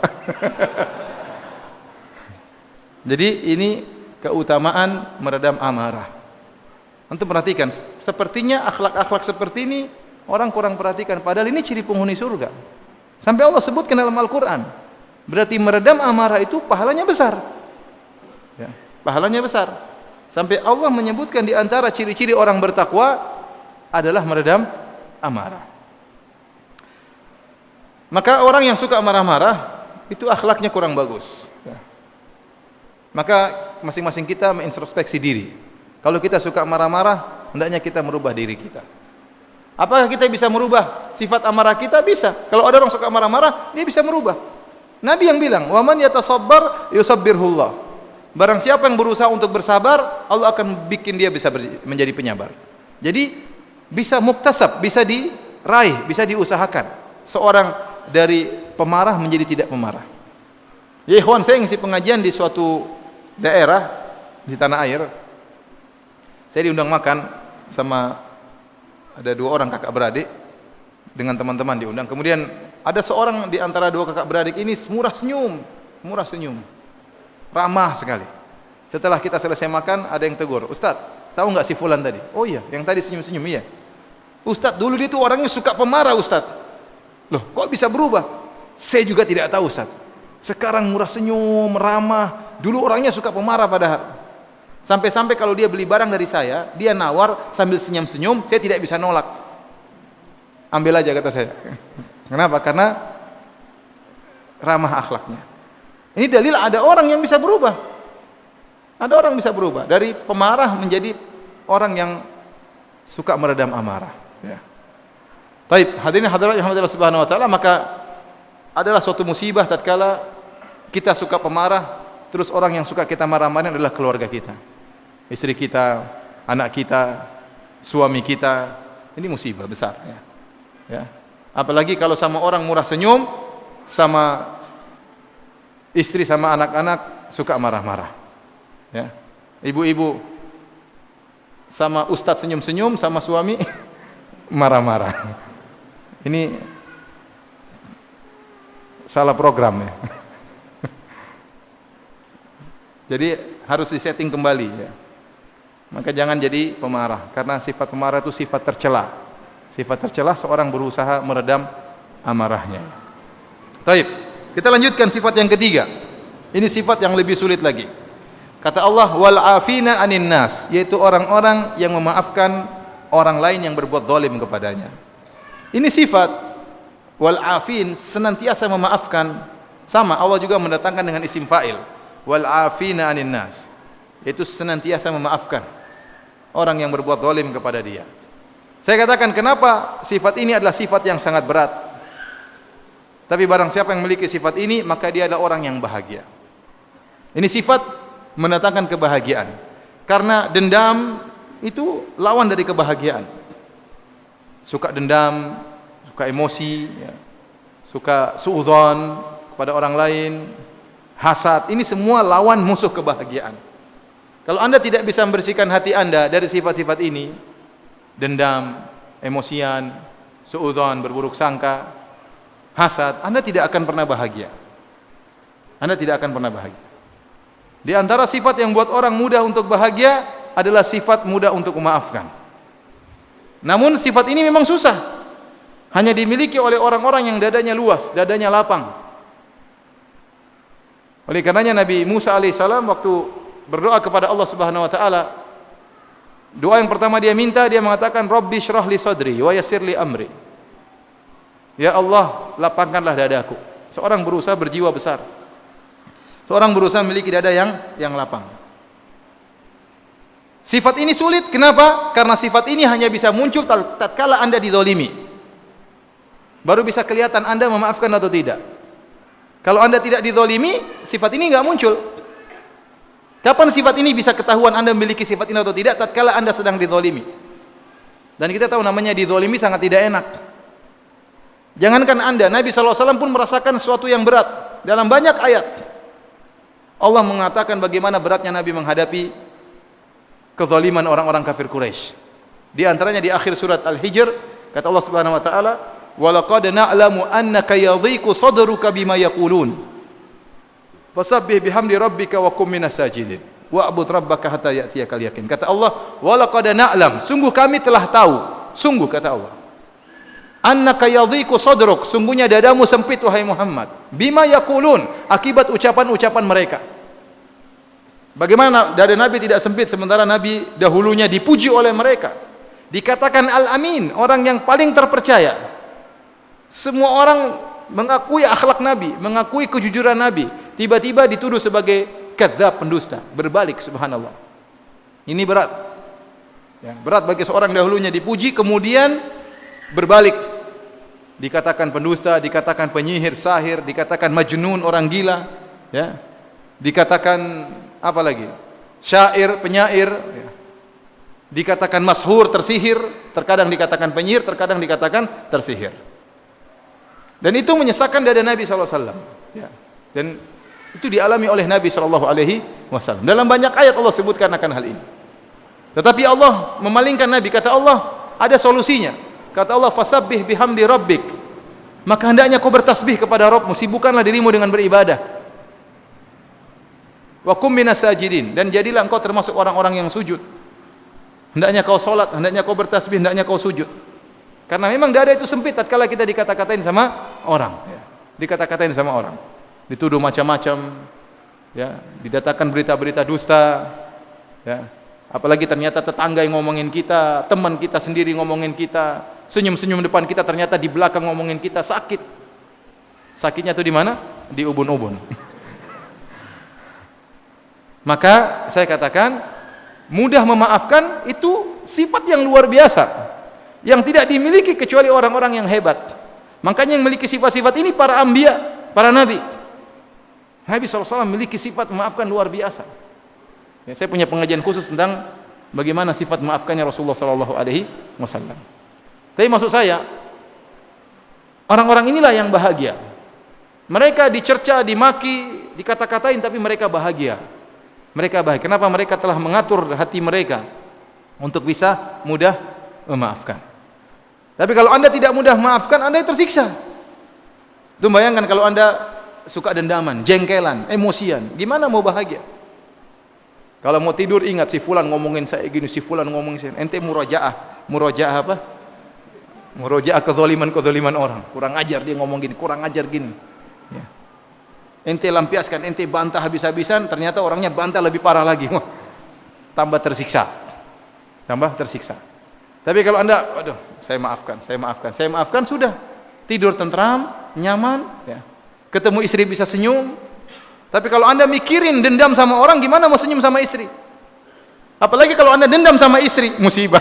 Jadi ini keutamaan meredam amarah. Antum perhatikan, sepertinya akhlak-akhlak seperti ini orang kurang perhatikan, padahal ini ciri penghuni surga. Sampai Allah sebutkan dalam Al-Quran. Berarti meredam amarah itu pahalanya besar. Ya, pahalanya besar. Sampai Allah menyebutkan di antara ciri-ciri orang bertakwa adalah meredam amarah. Maka orang yang suka marah-marah itu akhlaknya kurang bagus. Ya. Maka masing-masing kita mengintrospeksi diri. Kalau kita suka marah-marah, hendaknya kita merubah diri kita. Apakah kita bisa merubah sifat amarah kita? Bisa. Kalau ada orang suka marah-marah, dia bisa merubah. Nabi yang bilang, "Wa man yatasabbar yusabbirhullah." Barang siapa yang berusaha untuk bersabar, Allah akan bikin dia bisa menjadi penyabar. Jadi bisa muktasab, bisa diraih, bisa diusahakan. Seorang dari pemarah menjadi tidak pemarah. Ya ikhwan, saya ngisi pengajian di suatu daerah di tanah air. Saya diundang makan sama ada 2 orang kakak beradik dengan teman-teman diundang. Kemudian ada seorang di antara 2 kakak beradik ini murah senyum, ramah sekali. Setelah kita selesai makan, ada yang tegur, "Ustaz, tahu nggak si fulan tadi?" "Oh iya, yang tadi senyum-senyum." "Iya." "Ustaz, dulu dia tuh orangnya suka pemarah, Ustaz." "Loh, kok bisa berubah?" "Saya juga tidak tahu, Ustaz. Sekarang murah senyum, ramah. Dulu orangnya suka pemarah padahal." Sampai-sampai kalau dia beli barang dari saya, dia nawar sambil senyum-senyum, saya tidak bisa nolak. "Ambil aja," kata saya. Kenapa? Karena ramah akhlaknya. Ini dalil ada orang yang bisa berubah. Ada orang bisa berubah dari pemarah menjadi orang yang suka meredam amarah. Ya. Taib, hadirin hadirat yang Allah Subhanahu wa taala, maka adalah suatu musibah tatkala kita suka pemarah, terus orang yang suka kita marah-marahin adalah keluarga kita. Istri kita, anak kita, suami kita. Ini musibah besar ya. Ya. Apalagi kalau sama orang murah senyum, sama istri sama anak-anak suka marah-marah. Ya. Ibu-ibu sama ustadz senyum-senyum, sama suami marah-marah. Ini salah program ya. Jadi harus disetting kembali ya. Maka jangan jadi pemarah, karena sifat pemarah itu sifat tercela. Sifat tercela seorang berusaha meredam amarahnya. Baik, kita lanjutkan sifat yang ketiga. Ini sifat yang lebih sulit lagi. Kata Allah, wal afina anin nas, yaitu orang-orang yang memaafkan orang lain yang berbuat zalim kepadanya. Ini sifat wal afin, senantiasa memaafkan. Sama Allah juga mendatangkan dengan isim fa'il. Wal afina anin nas, yaitu senantiasa memaafkan orang yang berbuat zalim kepada dia. Saya katakan kenapa sifat ini adalah sifat yang sangat berat. Tapi barang siapa yang memiliki sifat ini, maka dia adalah orang yang bahagia. Ini sifat mendatangkan kebahagiaan. Karena dendam itu lawan dari kebahagiaan. Suka dendam, suka emosi, ya, suka suudzon kepada orang lain, hasad, ini semua lawan musuh kebahagiaan. Kalau Anda tidak bisa membersihkan hati Anda dari sifat-sifat ini, dendam, emosian, suudzon, berburuk sangka, hasad, Anda tidak akan pernah bahagia. Anda tidak akan pernah bahagia. Di antara sifat yang buat orang mudah untuk bahagia adalah sifat mudah untuk memaafkan. Namun sifat ini memang susah. Hanya dimiliki oleh orang-orang yang dadanya luas, dadanya lapang. Oleh karenanya Nabi Musa alaihissalam waktu berdoa kepada Allah Subhanahu wa taala, doa yang pertama dia minta, dia mengatakan Rabbi syrah li sadri wa yassir li amri. Ya Allah, lapangkanlah dadaku. Seorang berusaha berjiwa besar. Seorang berusaha memiliki dada yang lapang. Sifat ini sulit, kenapa? Karena sifat ini hanya bisa muncul tatkala Anda dizalimi. Baru bisa kelihatan Anda memaafkan atau tidak. Kalau Anda tidak dizalimi, sifat ini enggak muncul. Kapan sifat ini bisa ketahuan Anda memiliki sifat ini atau tidak? Tatkala Anda sedang dizalimi. Dan kita tahu namanya dizalimi sangat tidak enak. Jangankan Anda, Nabi SAW pun merasakan sesuatu yang berat. Dalam banyak ayat Allah mengatakan bagaimana beratnya Nabi menghadapi kezaliman orang-orang kafir Quraisy. Di antaranya di akhir surat Al-Hijr, kata Allah Subhanahu wa taala, "Wa laqad na'lamu annaka yadhiqu sadruka bima yaqulun." Fasabbih bihamdi rabbika wa kum minas sajidin. Wa'bud rabbaka hatta ya'tiyakal yaqin. Kata Allah, wa laqad na'lam, sungguh kami telah tahu, sungguh kata Allah. Annaka yadhiqu sadruk, sungguhnya dadamu sempit wahai Muhammad. Bima yaqulun, akibat ucapan-ucapan mereka. Bagaimana dada Nabi tidak sempit sementara Nabi dahulunya dipuji oleh mereka. Dikatakan Al-Amin, orang yang paling terpercaya. Semua orang mengakui akhlak Nabi, mengakui kejujuran Nabi. Tiba-tiba dituduh sebagai kadzdzab, pendusta. Berbalik, subhanallah. Ini berat. Ya, berat bagi seorang dahulunya dipuji, kemudian berbalik. Dikatakan pendusta, dikatakan penyihir, sahir, dikatakan majnun, orang gila. Ya. Dikatakan apa lagi? Syair, penyair. Ya. Dikatakan mashur, tersihir. Terkadang dikatakan penyihir, terkadang dikatakan tersihir. Dan itu menyesakkan dada Nabi SAW. Ya. Dan itu dialami oleh Nabi SAW. Dalam banyak ayat Allah sebutkan akan hal ini. Tetapi Allah memalingkan Nabi. Kata Allah, ada solusinya. Kata Allah, fasabbih bihamdi rabbik. Maka hendaknya kau bertasbih kepada Rabbmu, sibukkanlah dirimu dengan beribadah. Wa kum minas sajidin, dan jadilah engkau termasuk orang-orang yang sujud. Hendaknya kau salat, hendaknya kau bertasbih, hendaknya kau sujud. Karena memang dada itu sempit tatkala kita dikata-katain sama orang, ya. Dikata-katain sama orang. Dituduh macam-macam, ya, didatangkan berita-berita dusta, ya. Apalagi ternyata tetangga yang ngomongin kita, teman kita sendiri ngomongin kita, senyum-senyum depan kita, ternyata di belakang ngomongin kita, sakit. Sakitnya itu di mana? Di ubun-ubun. Maka saya katakan, mudah memaafkan itu sifat yang luar biasa, yang tidak dimiliki kecuali orang-orang yang hebat. Makanya yang memiliki sifat-sifat ini para anbiya, para nabi. Nabi SAW memiliki sifat memaafkan luar biasa. Ya, saya punya pengajian khusus tentang bagaimana sifat memaafkannya Rasulullah SAW. Tapi maksud saya, orang-orang inilah yang bahagia. Mereka dicerca, dimaki, dikata-katain, tapi mereka bahagia. Mereka bahagia. Kenapa? Mereka telah mengatur hati mereka untuk bisa mudah memaafkan. Tapi kalau anda tidak mudah memaafkan, anda tersiksa. Itu bayangkan kalau anda suka dendaman, jengkelan, emosian, gimana mau bahagia? Kalau mau tidur ingat si fulan ngomongin saya gini, si fulan ngomongin saya. Ente murojaah apa? Murojaah kezaliman orang. Kurang ajar dia ngomong gini, kurang ajar gini. Ya. Ente lampiaskan, ente bantah habis-habisan, ternyata orangnya bantah lebih parah lagi. Wah, tambah tersiksa. Tapi kalau anda, aduh, saya maafkan, sudah. Tidur tentram, nyaman, ya. Ketemu istri bisa senyum. Tapi kalau anda mikirin dendam sama orang, gimana mau senyum sama istri? Apalagi kalau anda dendam sama istri, musibah.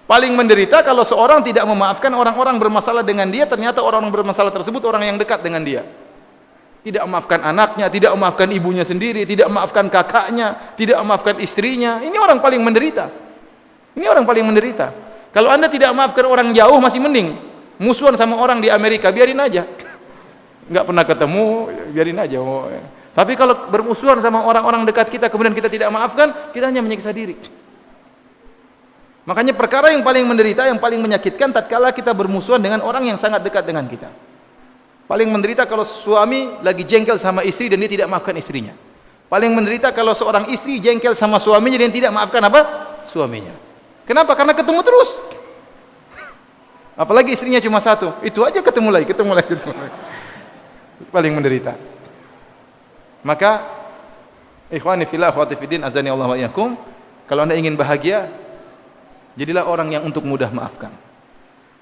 Paling menderita kalau seorang tidak memaafkan orang-orang bermasalah dengan dia, ternyata orang-orang bermasalah tersebut orang yang dekat dengan dia. Tidak memaafkan anaknya, tidak memaafkan ibunya sendiri, tidak memaafkan kakaknya, tidak memaafkan istrinya. Ini orang paling menderita. Kalau anda tidak memaafkan orang jauh masih mending. Musuhan sama orang di Amerika, biarin aja. Nggak pernah ketemu, biarin aja. Tapi kalau bermusuhan sama orang-orang dekat kita, kemudian kita tidak maafkan, kita hanya menyiksa diri. Makanya perkara yang paling menderita, yang paling menyakitkan tatkala kita bermusuhan dengan orang yang sangat dekat dengan kita. Paling menderita kalau suami lagi jengkel sama istri dan dia tidak maafkan istrinya. Paling menderita kalau seorang istri jengkel sama suaminya dan tidak maafkan apa? Suaminya. Kenapa? Karena ketemu terus. Apalagi istrinya cuma satu, itu aja ketemu lagi. Paling menderita. Maka ikhwani fillah akhwati fiddin azani Allah wa iyyakum, kalau anda ingin bahagia, jadilah orang yang untuk mudah maafkan.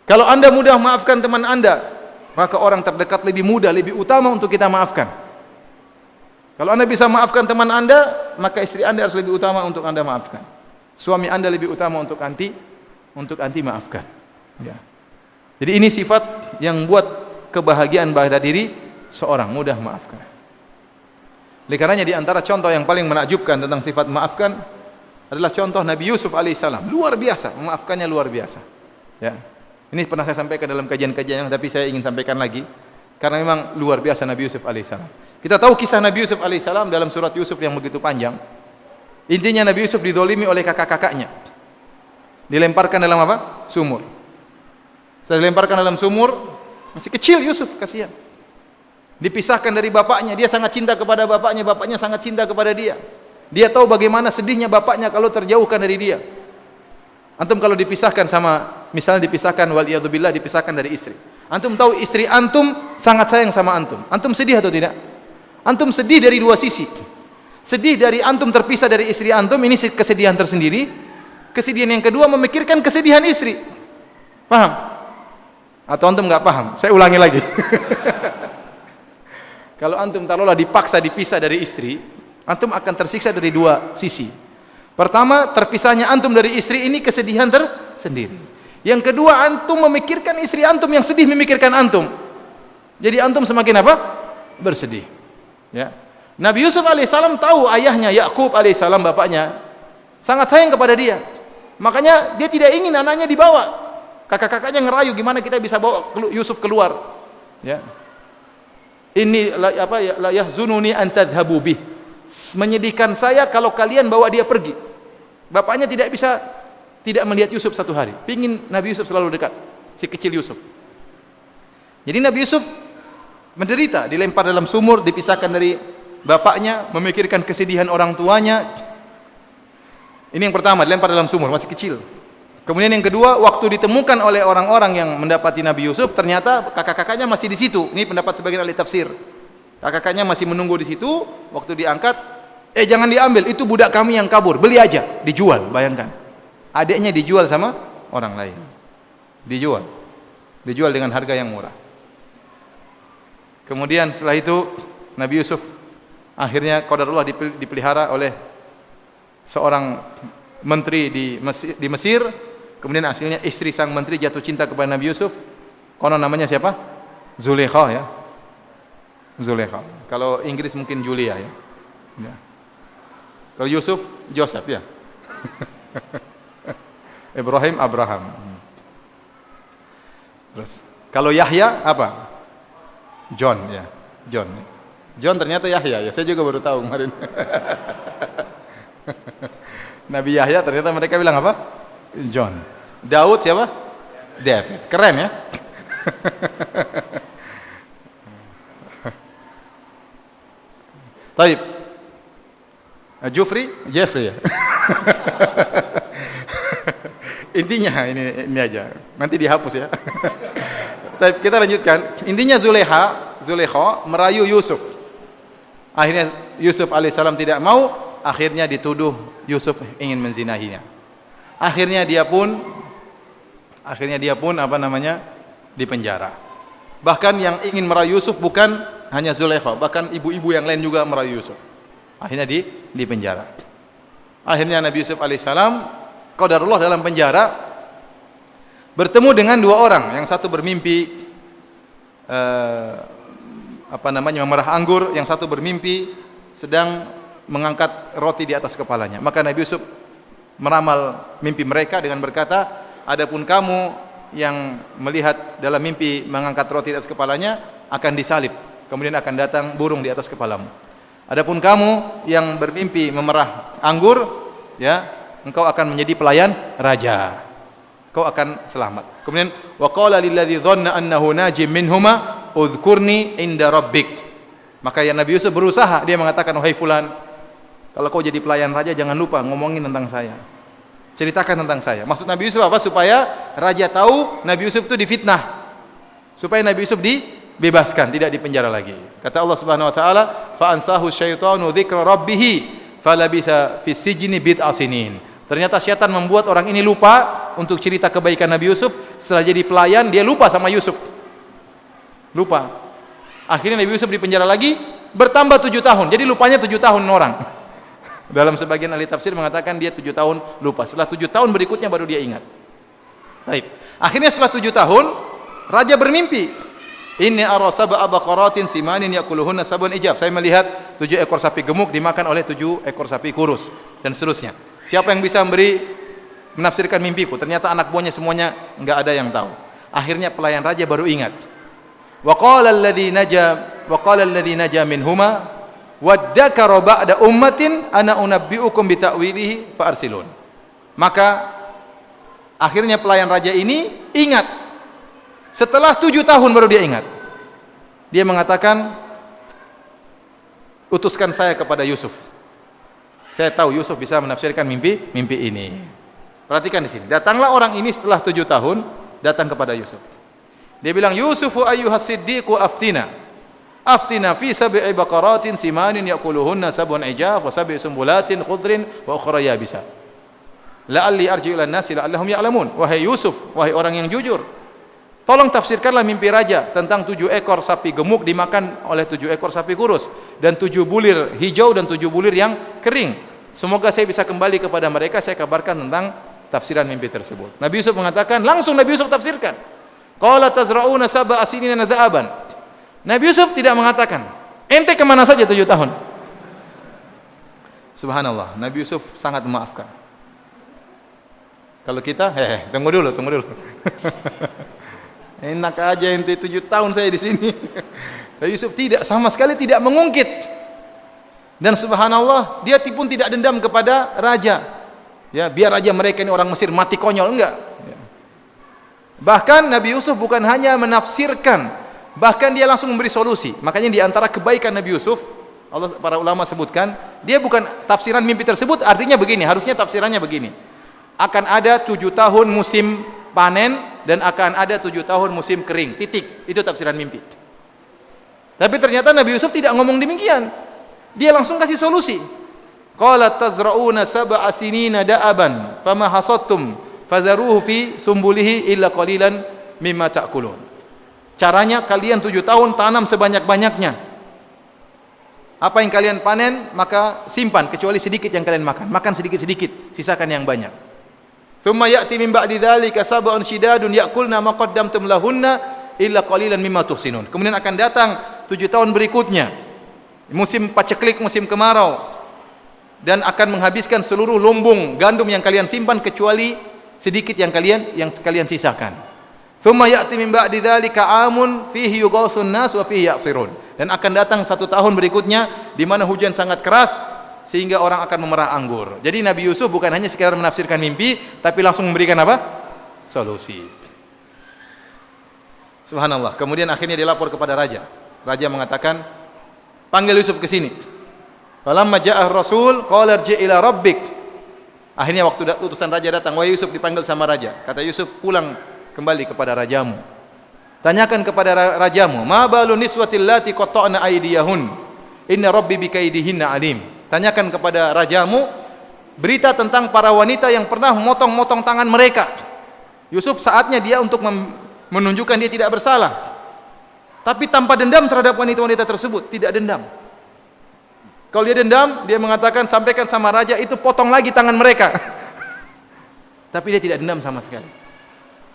Kalau anda mudah maafkan teman anda, maka orang terdekat lebih mudah, lebih utama untuk kita maafkan. Kalau anda bisa maafkan teman anda, maka istri anda harus lebih utama untuk anda maafkan. Suami anda lebih utama untuk anti maafkan. Ya. Jadi ini sifat yang buat kebahagiaan pada diri seorang, mudah maafkan. Oleh karenanya di antara contoh yang paling menakjubkan tentang sifat maafkan adalah contoh Nabi Yusuf alaihissalam. Luar biasa, memaafkannya luar biasa. Ya. Ini pernah saya sampaikan dalam kajian-kajian, tapi saya ingin sampaikan lagi karena memang luar biasa Nabi Yusuf alaihissalam. Kita tahu kisah Nabi Yusuf alaihissalam dalam surat Yusuf yang begitu panjang. Intinya Nabi Yusuf didolimi oleh kakak-kakaknya. Dilemparkan dalam apa? Sumur. Setelah dilemparkan dalam sumur, masih kecil Yusuf, kasihan. dipisahkan dari bapaknya. Dia sangat cinta kepada bapaknya, bapaknya sangat cinta kepada dia. Dia tahu bagaimana sedihnya bapaknya kalau terjauhkan dari dia. Antum kalau dipisahkan sama, misalnya dipisahkan, waliyadzubillah, dipisahkan dari istri. Antum tahu istri antum sangat sayang sama antum. Antum sedih atau tidak? Antum sedih dari dua sisi. Sedih dari antum terpisah dari istri antum, ini kesedihan tersendiri. Kesedihan yang kedua memikirkan kesedihan istri. Paham? Atau antum nggak paham? Saya ulangi lagi. Kalau antum taruhlah dipaksa dipisah dari istri, antum akan tersiksa dari dua sisi. Pertama, terpisahnya antum dari istri ini kesedihan tersendiri. Yang kedua, antum memikirkan istri antum yang sedih memikirkan antum. Jadi antum semakin apa? Bersedih. Ya. Nabi Yusuf alaihissalam tahu ayahnya Yakub alaihissalam, bapaknya sangat sayang kepada dia. Makanya dia tidak ingin anaknya dibawa. Kakak-kakaknya ngerayu gimana kita bisa bawa Yusuf keluar. Ya. Ini la yahzununi an tadhhabu bih. Menyedihkan saya kalau kalian bawa dia pergi. Bapaknya tidak bisa tidak melihat Yusuf satu hari. Pingin Nabi Yusuf selalu dekat, si kecil Yusuf. Jadi Nabi Yusuf menderita, dilempar dalam sumur, dipisahkan dari bapaknya, memikirkan kesedihan orang tuanya. Ini yang pertama, dilempar dalam sumur, masih kecil. Kemudian yang kedua, waktu ditemukan oleh orang-orang yang mendapati Nabi Yusuf, ternyata kakak-kakaknya masih di situ. Ini pendapat sebagian ahli tafsir. Kakak-kakaknya masih menunggu di situ. Waktu diangkat, jangan diambil, itu budak kami yang kabur, beli aja, dijual. Bayangkan, adiknya dijual sama orang lain, dijual dengan harga yang murah. Kemudian setelah itu Nabi Yusuf akhirnya qadarullah dipelihara oleh seorang menteri di Mesir. Kemudian hasilnya istri sang menteri jatuh cinta kepada Nabi Yusuf. Konon namanya siapa? Zulaikha, ya. Zulaikha. Kalau Inggris mungkin Julia, ya. Ya. Kalau Yusuf, Joseph, ya. Ibrahim, Abraham. Terus kalau Yahya apa? John, ya. John ternyata Yahya, ya. Saya juga baru tahu kemarin. Nabi Yahya ternyata mereka bilang apa? John. Daud siapa? David. Keren, ya. Taib. Jeffrey, ya. Intinya ini aja. Nanti dihapus, ya. Taib, kita lanjutkan. Intinya Zulaikha merayu Yusuf. Akhirnya Yusuf alaihissalam tidak mau, akhirnya dituduh Yusuf ingin menzinahinya. Akhirnya dia pun dipenjara. Bahkan yang ingin merayu Yusuf bukan hanya Zulaikha, bahkan ibu-ibu yang lain juga merayu Yusuf. Akhirnya dipenjara. Akhirnya Nabi Yusuf alaihissalam qadarullah dalam penjara bertemu dengan dua orang. Yang satu bermimpi memerah anggur, yang satu bermimpi sedang mengangkat roti di atas kepalanya. Maka Nabi Yusuf meramal mimpi mereka dengan berkata, adapun kamu yang melihat dalam mimpi mengangkat roti di atas kepalanya akan disalib, kemudian akan datang burung di atas kepalamu. Adapun kamu yang bermimpi memerah anggur, ya, engkau akan menjadi pelayan raja, kau akan selamat. Kemudian wa qala lil ladzi dhanna annahu najim minhuma udhkurni inda rabbik. Maka ya Nabi Yusuf berusaha, dia mengatakan, wahai fulan, kalau kau jadi pelayan raja jangan lupa ngomongin tentang saya, ceritakan tentang saya. Maksud Nabi Yusuf apa? Supaya raja tahu Nabi Yusuf itu difitnah, supaya Nabi Yusuf dibebaskan, tidak dipenjara lagi. Kata Allah Subhanahu wa taala, fa ansahu syaitanu dzikra rabbih falabitha fis sijni bid'a sinin. Ternyata syaitan membuat orang ini lupa untuk cerita kebaikan Nabi Yusuf. Setelah jadi pelayan dia lupa sama Yusuf, lupa. Akhirnya Nabi Yusuf dipenjara lagi, bertambah 7 tahun. Jadi lupanya 7 tahun orang. Dalam sebagian ahli tafsir mengatakan dia 7 tahun lupa. Setelah 7 tahun berikutnya baru dia ingat. Baik. Akhirnya setelah 7 tahun raja bermimpi. Inni ara sab'a baqaratin simanin yakuluhunna sab'un ijab. Saya melihat 7 ekor sapi gemuk dimakan oleh 7 ekor sapi kurus dan seterusnya. Siapa yang bisa menafsirkan mimpiku? Ternyata anak buahnya semuanya enggak ada yang tahu. Akhirnya pelayan raja baru ingat. Wa qala alladhi naja minhuma waddakara ba'da ummatin ana unabbiukum bita'wilihi fa arsilun. Maka akhirnya pelayan raja ini ingat. Setelah 7 tahun baru dia ingat. Dia mengatakan, utuskan saya kepada Yusuf. Saya tahu Yusuf bisa menafsirkan mimpi ini. Perhatikan di sini. Datanglah orang ini setelah 7 tahun datang kepada Yusuf. Dia bilang, Yusufu ayyuhas siddiqu aftina. Aftina fi sab'i baqaratin simanin ya'kuluhunna sab'un ijaf wa sab'i sumbulatin khudrin wa ukhra yabisa. La'alli arji'u ilan nasi la'allahum ya'lamun. Wahai Yusuf, wahai orang yang jujur, tolong tafsirkanlah mimpi raja tentang 7 ekor sapi gemuk dimakan oleh 7 ekor sapi kurus dan 7 bulir hijau dan 7 bulir yang kering. Semoga saya bisa kembali kepada mereka, saya kabarkan tentang tafsiran mimpi tersebut. Nabi Yusuf mengatakan, langsung Nabi Yusuf tafsirkan. Qala tazra'una sab'a sinina dha'aban. Nabi Yusuf tidak mengatakan, ente kemana saja 7 tahun? Subhanallah, Nabi Yusuf sangat memaafkan. Kalau kita, tunggu dulu. Enak aja ente 7 tahun saya di sini. Nabi Yusuf tidak, sama sekali tidak mengungkit. Dan subhanallah, dia pun tidak dendam kepada raja. Ya, biar aja mereka ini orang Mesir mati konyol, enggak. Ya. Bahkan Nabi Yusuf bukan hanya menafsirkan, bahkan dia langsung memberi solusi. Makanya di antara kebaikan Nabi Yusuf, para ulama sebutkan, dia bukan tafsiran mimpi tersebut artinya begini, harusnya tafsirannya begini. Akan ada 7 tahun musim panen dan akan ada 7 tahun musim kering. Titik. Itu tafsiran mimpi. Tapi ternyata Nabi Yusuf tidak ngomong demikian. Dia langsung kasih solusi. Qala tazra'una sab'a sinina da'aban fama hasadtum fadharuhu fi sumbulihi illa qalilan mimma ta'kulun. Caranya kalian 7 tahun tanam sebanyak-banyaknya. Apa yang kalian panen maka simpan kecuali sedikit yang kalian makan. Makan sedikit-sedikit, sisakan yang banyak. Thumma ya'ti min ba'di dzalika sab'un shidadun ya'kulna ma qaddamtum lahunna illa qalilan mimma tuhsinun. Kemudian akan datang 7 tahun berikutnya, musim paceklik, musim kemarau, dan akan menghabiskan seluruh lumbung gandum yang kalian simpan kecuali sedikit yang kalian sisakan. Thumma ya'ti min ba'di dzalika 'amun fihi yughathun nas wa fihi ya'sirun. Dan akan datang 1 tahun berikutnya di mana hujan sangat keras sehingga orang akan memerah anggur. Jadi Nabi Yusuf bukan hanya sekedar menafsirkan mimpi, tapi langsung memberikan apa? Solusi. Subhanallah. Kemudian akhirnya dilapor kepada raja. Raja mengatakan, panggil Yusuf ke sini. Falamma ja'ah rasul qala irji' ila rabbik. Akhirnya waktu utusan raja datang, wahai Yusuf, dipanggil sama raja. Kata Yusuf, pulang kembali kepada rajamu. Tanyakan kepada rajamu, ma balu niswatil lati qatta'na aydiyahun. Inna rabbi bikaidihinna alim. Tanyakan kepada rajamu berita tentang para wanita yang pernah memotong-motong tangan mereka. Yusuf saatnya dia untuk menunjukkan dia tidak bersalah. Tapi tanpa dendam terhadap wanita-wanita tersebut, tidak dendam. Kalau dia dendam, dia mengatakan sampaikan sama raja itu potong lagi tangan mereka. Tapi dia tidak dendam sama sekali.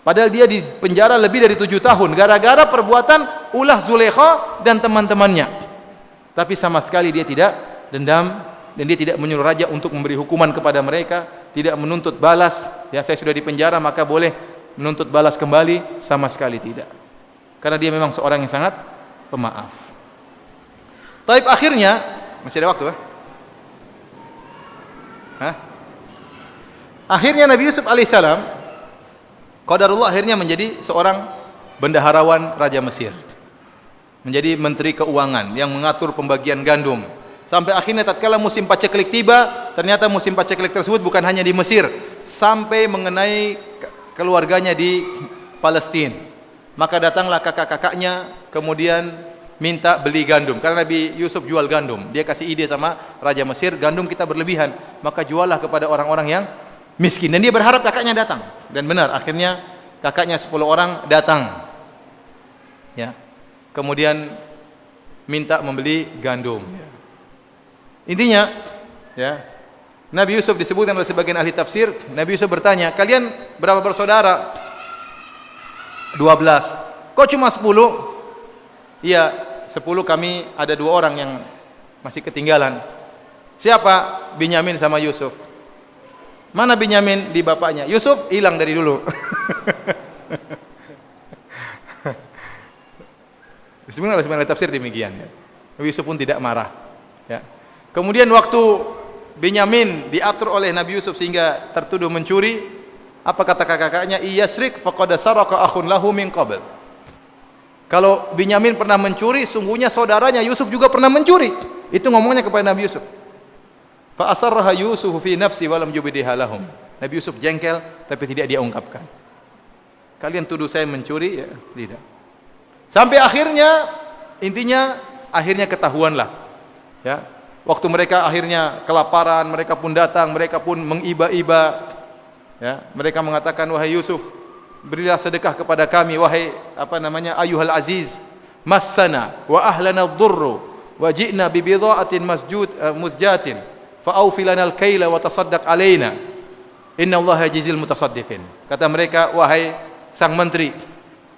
Padahal dia di penjara lebih dari 7 tahun gara-gara perbuatan ulah Zulaikha dan teman-temannya. Tapi sama sekali dia tidak dendam dan dia tidak menyuruh raja untuk memberi hukuman kepada mereka, tidak menuntut balas. Ya, saya sudah di penjara maka boleh menuntut balas kembali, sama sekali tidak. Karena dia memang seorang yang sangat pemaaf. Taib akhirnya masih ada waktu Akhirnya Nabi Yusuf alaihissalam qadarullah akhirnya menjadi seorang bendaharawan Raja Mesir. Menjadi menteri keuangan yang mengatur pembagian gandum. Sampai akhirnya tatkala musim paceklik tiba, ternyata musim paceklik tersebut bukan hanya di Mesir, sampai mengenai keluarganya di Palestina. Maka datanglah kakak-kakaknya kemudian minta beli gandum karena Nabi Yusuf jual gandum. Dia kasih ide sama Raja Mesir, gandum kita berlebihan, maka juallah kepada orang-orang yang miskin. Dan dia berharap kakaknya datang. Dan benar, akhirnya kakaknya 10 orang datang. Ya. Kemudian minta membeli gandum. Intinya, ya, Nabi Yusuf disebutkan oleh sebagian ahli tafsir, Nabi Yusuf bertanya, kalian berapa bersaudara? 12. Kok cuma 10? Iya, 10 kami ada 2 orang yang masih ketinggalan. Siapa? Binyamin sama Yusuf. Mana Binyamin? Di bapaknya. Yusuf hilang dari dulu. Sebenarnya sebenarnya tafsir demikian. Ya. Yusuf pun tidak marah. Ya. Kemudian waktu Binyamin diatur oleh Nabi Yusuf sehingga tertuduh mencuri, apa kata kakak-kakaknya? Iyasrik faqad saraka akhun lahu min qabl. Kalau Binyamin pernah mencuri, sungguhnya saudaranya Yusuf juga pernah mencuri. Itu ngomongnya kepada Nabi Yusuf. Fa asarraha Yusuf fi nafsi wa lam yubdiha lahum. Nabi Yusuf jengkel tapi tidak dia ungkapkan. Kalian tuduh saya mencuri, ya tidak. Sampai akhirnya, intinya akhirnya ketahuanlah. Ya, waktu mereka akhirnya kelaparan, mereka pun datang, mereka pun mengiba-iba. Ya, mereka mengatakan, wahai Yusuf, berilah sedekah kepada kami, wahai ayuhal aziz, massana wa ahlana ad-durru wa ji'na bi bidha'atin musjatin fa awfi lana al-kaila wa tasaddaq alaina. Inna Allah yajzil mutasaddiqin. Kata mereka, wahai sang menteri,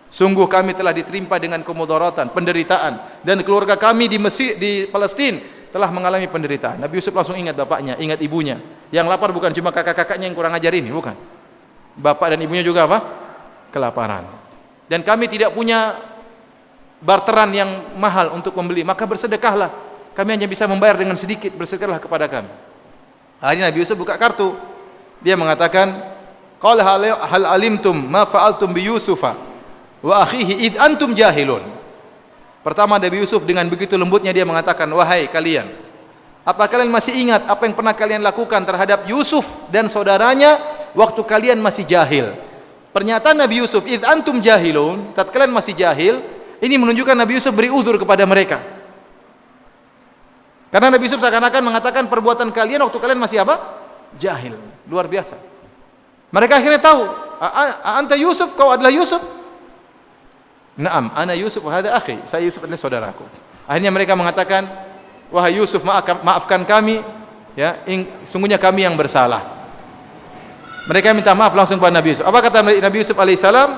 sungguh kami telah ditimpa dengan kemudaratan, penderitaan, dan keluarga kami di Mesir, di Palestina telah mengalami penderitaan. Nabi Yusuf langsung ingat bapaknya, ingat ibunya. Yang lapar bukan cuma kakak-kakaknya yang kurang ajar ini, bukan. Bapak dan ibunya juga apa? Kelaparan. Dan kami tidak punya barteran yang mahal untuk membeli, maka bersedekahlah. Kami hanya bisa membayar dengan sedikit, bersedekahlah kepada kami. Akhirnya Nabi Yusuf buka kartu. Dia mengatakan, qala hal alimtum ma fa'altum bi Yusufa wa akhihi id antum jahilun. Pertama Nabi Yusuf dengan begitu lembutnya dia mengatakan, wahai kalian, apa kalian masih ingat apa yang pernah kalian lakukan terhadap Yusuf dan saudaranya waktu kalian masih jahil? Pernyataan Nabi Yusuf, id antum jahilun, tatkala kalian masih jahil, ini menunjukkan Nabi Yusuf beri uzur kepada mereka. Karena Nabi Yusuf seakan-akan mengatakan perbuatan kalian waktu kalian masih apa? Jahil. Luar biasa. Mereka akhirnya tahu, anta Yusuf, kau adalah Yusuf. Naam, ana Yusuf wa hadha akhi. Saya Yusuf adalah saudaraku. Akhirnya mereka mengatakan, wahai Yusuf, maafkan kami, ya, sungguhnya kami yang bersalah. Mereka minta maaf langsung kepada Nabi Yusuf. Apa kata Nabi Yusuf alaihissalam?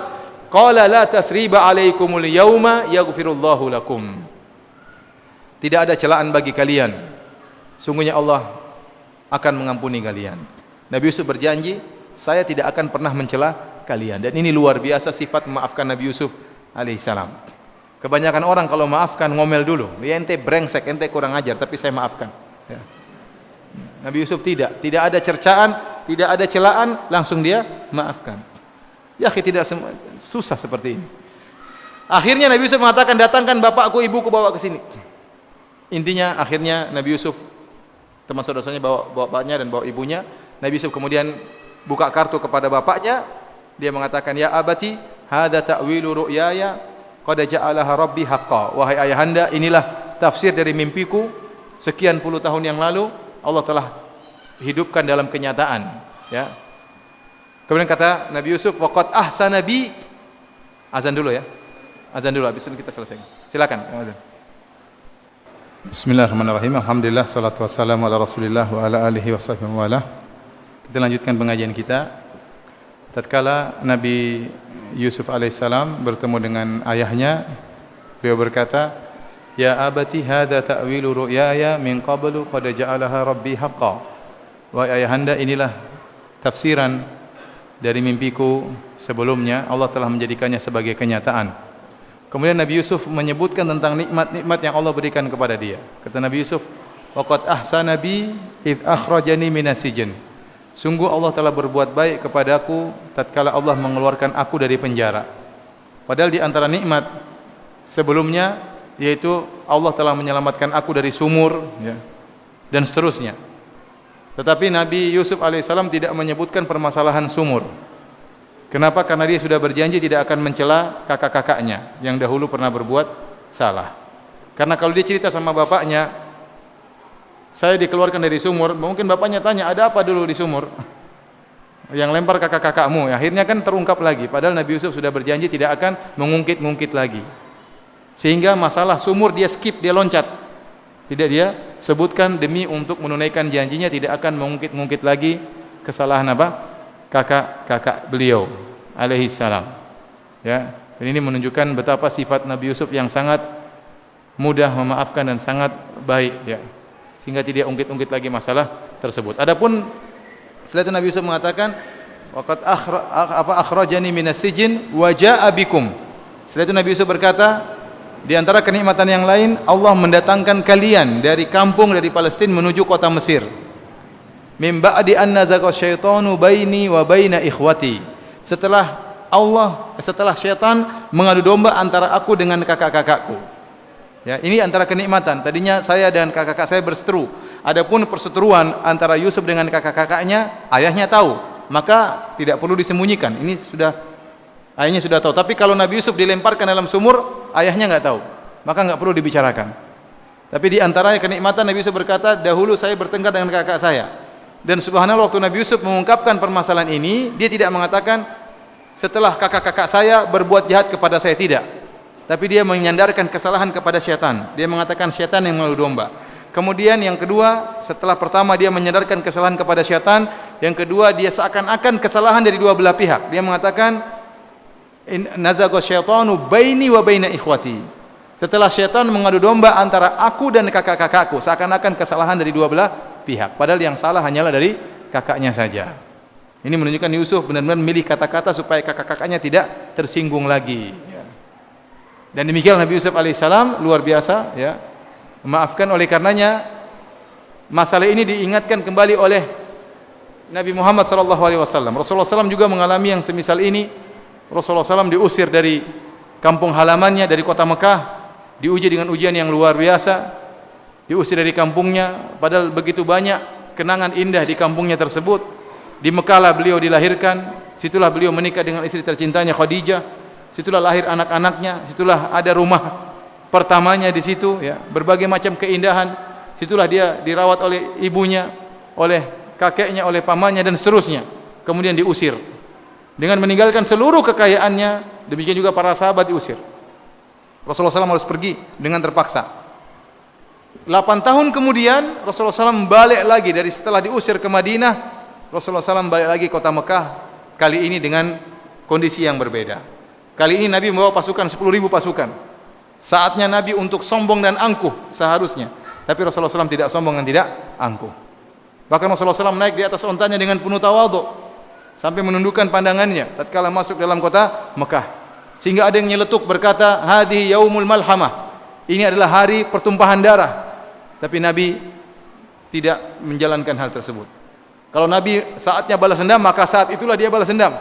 Qala la tathriba alaikumul yawma yaghfirullahu lakum. Tidak ada celaan bagi kalian. Sungguhnya Allah akan mengampuni kalian. Nabi Yusuf berjanji, saya tidak akan pernah mencela kalian. Dan ini luar biasa sifat memaafkan Nabi Yusuf alaihissalam. Kebanyakan orang kalau maafkan ngomel dulu, ya ente brengsek, ente kurang ajar, tapi saya maafkan. Ya. Nabi Yusuf tidak ada cercaan, tidak ada celaan, langsung dia maafkan. Ya, tidak susah seperti ini. Akhirnya Nabi Yusuf mengatakan, datangkan bapakku, ibuku, bawa ke sini. Intinya akhirnya Nabi Yusuf teman saudaranya bawa bapaknya dan bawa ibunya. Nabi Yusuf kemudian buka kartu kepada bapaknya. Dia mengatakan, ya abati, hadza ta'wilu ru'yaya qad ja'alaha rabbi haqqan. Wahai ayahanda, inilah tafsir dari mimpiku sekian puluh tahun yang lalu, Allah telah hidupkan dalam kenyataan, ya. Kemudian kata Nabi Yusuf, waqad ahsana bi. Azan dulu ya. Azan dulu, habis itu kita selesai. Silakan, azan. Bismillahirrahmanirrahim. Alhamdulillah, salatu wassalamu ala Rasulillah wa ala alihi washabbihi wa ala. Kita lanjutkan pengajian kita. Tatkala Nabi Yusuf alaihissalam bertemu dengan ayahnya, beliau berkata, ya abati hadza ta'wilu ru'yaya min qablu qad ja'alaha rabbi haqqan. Wahai ayahanda, inilah tafsiran dari mimpiku sebelumnya, Allah telah menjadikannya sebagai kenyataan. Kemudian Nabi Yusuf menyebutkan tentang nikmat-nikmat yang Allah berikan kepada dia. Kata Nabi Yusuf, waqad ahsana bi id akhrajani minas sijn. Sungguh Allah telah berbuat baik kepadaku tatkala Allah mengeluarkan aku dari penjara. Padahal di antara nikmat sebelumnya yaitu Allah telah menyelamatkan aku dari sumur, ya, dan seterusnya. Tetapi Nabi Yusuf alaihissalam tidak menyebutkan permasalahan sumur. Kenapa? Karena dia sudah berjanji tidak akan mencela kakak-kakaknya yang dahulu pernah berbuat salah. Karena kalau dia cerita sama bapaknya, saya dikeluarkan dari sumur, mungkin bapaknya tanya, ada apa dulu di sumur? Yang lempar kakak-kakakmu. Akhirnya kan terungkap lagi. Padahal Nabi Yusuf sudah berjanji tidak akan mengungkit-ungkit lagi. Sehingga masalah sumur dia skip, dia loncat. Tidak dia sebutkan demi untuk menunaikan janjinya tidak akan mengungkit-ungkit lagi kesalahan apa? Kakak-kakak beliau alaihi salam. Ya, dan ini menunjukkan betapa sifat Nabi Yusuf yang sangat mudah memaafkan dan sangat baik, ya. Sehingga tidak ungkit-ungkit lagi masalah tersebut. Adapun setelah itu Nabi Yusuf mengatakan, waqad akhrajani minas sijn wa jaa'a bikum. Setelah itu Nabi Yusuf berkata, di antara kenikmatan yang lain, Allah mendatangkan kalian dari kampung, dari Palestina menuju kota Mesir. Min ba'di an nazaqa syaitanu baini wa baina ikhwati. Setelah syaitan mengadu domba antara aku dengan kakak-kakakku. Ya, ini antara kenikmatan. Tadinya saya dan kakak-kakak saya berseteru. Adapun perseteruan antara Yusuf dengan kakak-kakaknya, ayahnya tahu, maka tidak perlu disembunyikan. Ini sudah ayahnya sudah tahu. Tapi kalau Nabi Yusuf dilemparkan dalam sumur, ayahnya nggak tahu, maka nggak perlu dibicarakan. Tapi di antara kenikmatan Nabi Yusuf berkata, dahulu saya bertengkar dengan kakak saya. Dan subhanallah waktu Nabi Yusuf mengungkapkan permasalahan ini, dia tidak mengatakan setelah kakak-kakak saya berbuat jahat kepada saya, tidak. Tapi dia menyandarkan kesalahan kepada syaitan. Dia mengatakan syaitan yang mengadu domba. Kemudian yang kedua, setelah pertama dia menyandarkan kesalahan kepada syaitan, yang kedua dia seakan-akan kesalahan dari dua belah pihak. Dia mengatakan nazagha syaitanu baini wa baina ikhwati. Setelah syaitan mengadu domba antara aku dan kakak-kakakku, seakan-akan kesalahan dari dua belah pihak. Padahal yang salah hanyalah dari kakaknya saja. Ini menunjukkan Yusuf benar-benar memilih kata-kata supaya kakak-kakaknya tidak tersinggung lagi. Dan demikian Nabi Yusuf alaihissalam luar biasa, ya. Memaafkan, oleh karenanya masalah ini diingatkan kembali oleh Nabi Muhammad sallallahu alaihi wasallam. Rasulullah SAW juga mengalami yang semisal ini. Rasulullah SAW diusir dari kampung halamannya, dari kota Mekah, diuji dengan ujian yang luar biasa. Diusir dari kampungnya, padahal begitu banyak kenangan indah di kampungnya tersebut. Di Mekahlah beliau dilahirkan, situlah beliau menikah dengan istri tercintanya Khadijah. Situlah lahir anak-anaknya, situlah ada rumah pertamanya di situ, ya, berbagai macam keindahan. Situlah dia dirawat oleh ibunya, oleh kakeknya, oleh pamannya dan seterusnya. Kemudian diusir dengan meninggalkan seluruh kekayaannya. Demikian juga para sahabat diusir. Rasulullah SAW harus pergi dengan terpaksa. 8 tahun kemudian Rasulullah SAW balik lagi dari setelah diusir ke Madinah. Rasulullah SAW balik lagi kota Mekah, kali ini dengan kondisi yang berbeda. Kali ini Nabi membawa pasukan 10.000 pasukan. Saatnya Nabi untuk sombong dan angkuh seharusnya. Tapi Rasulullah SAW tidak sombong dan tidak angkuh. Bahkan Rasulullah SAW naik di atas ontanya dengan penuh tawadhu, sampai menundukkan pandangannya tatkala masuk dalam kota Mekah. Sehingga ada yang nyeletuk berkata, "Hadhihi yaumul malhamah." Ini adalah hari pertumpahan darah. Tapi Nabi tidak menjalankan hal tersebut. Kalau Nabi saatnya balas dendam, maka saat itulah dia balas dendam.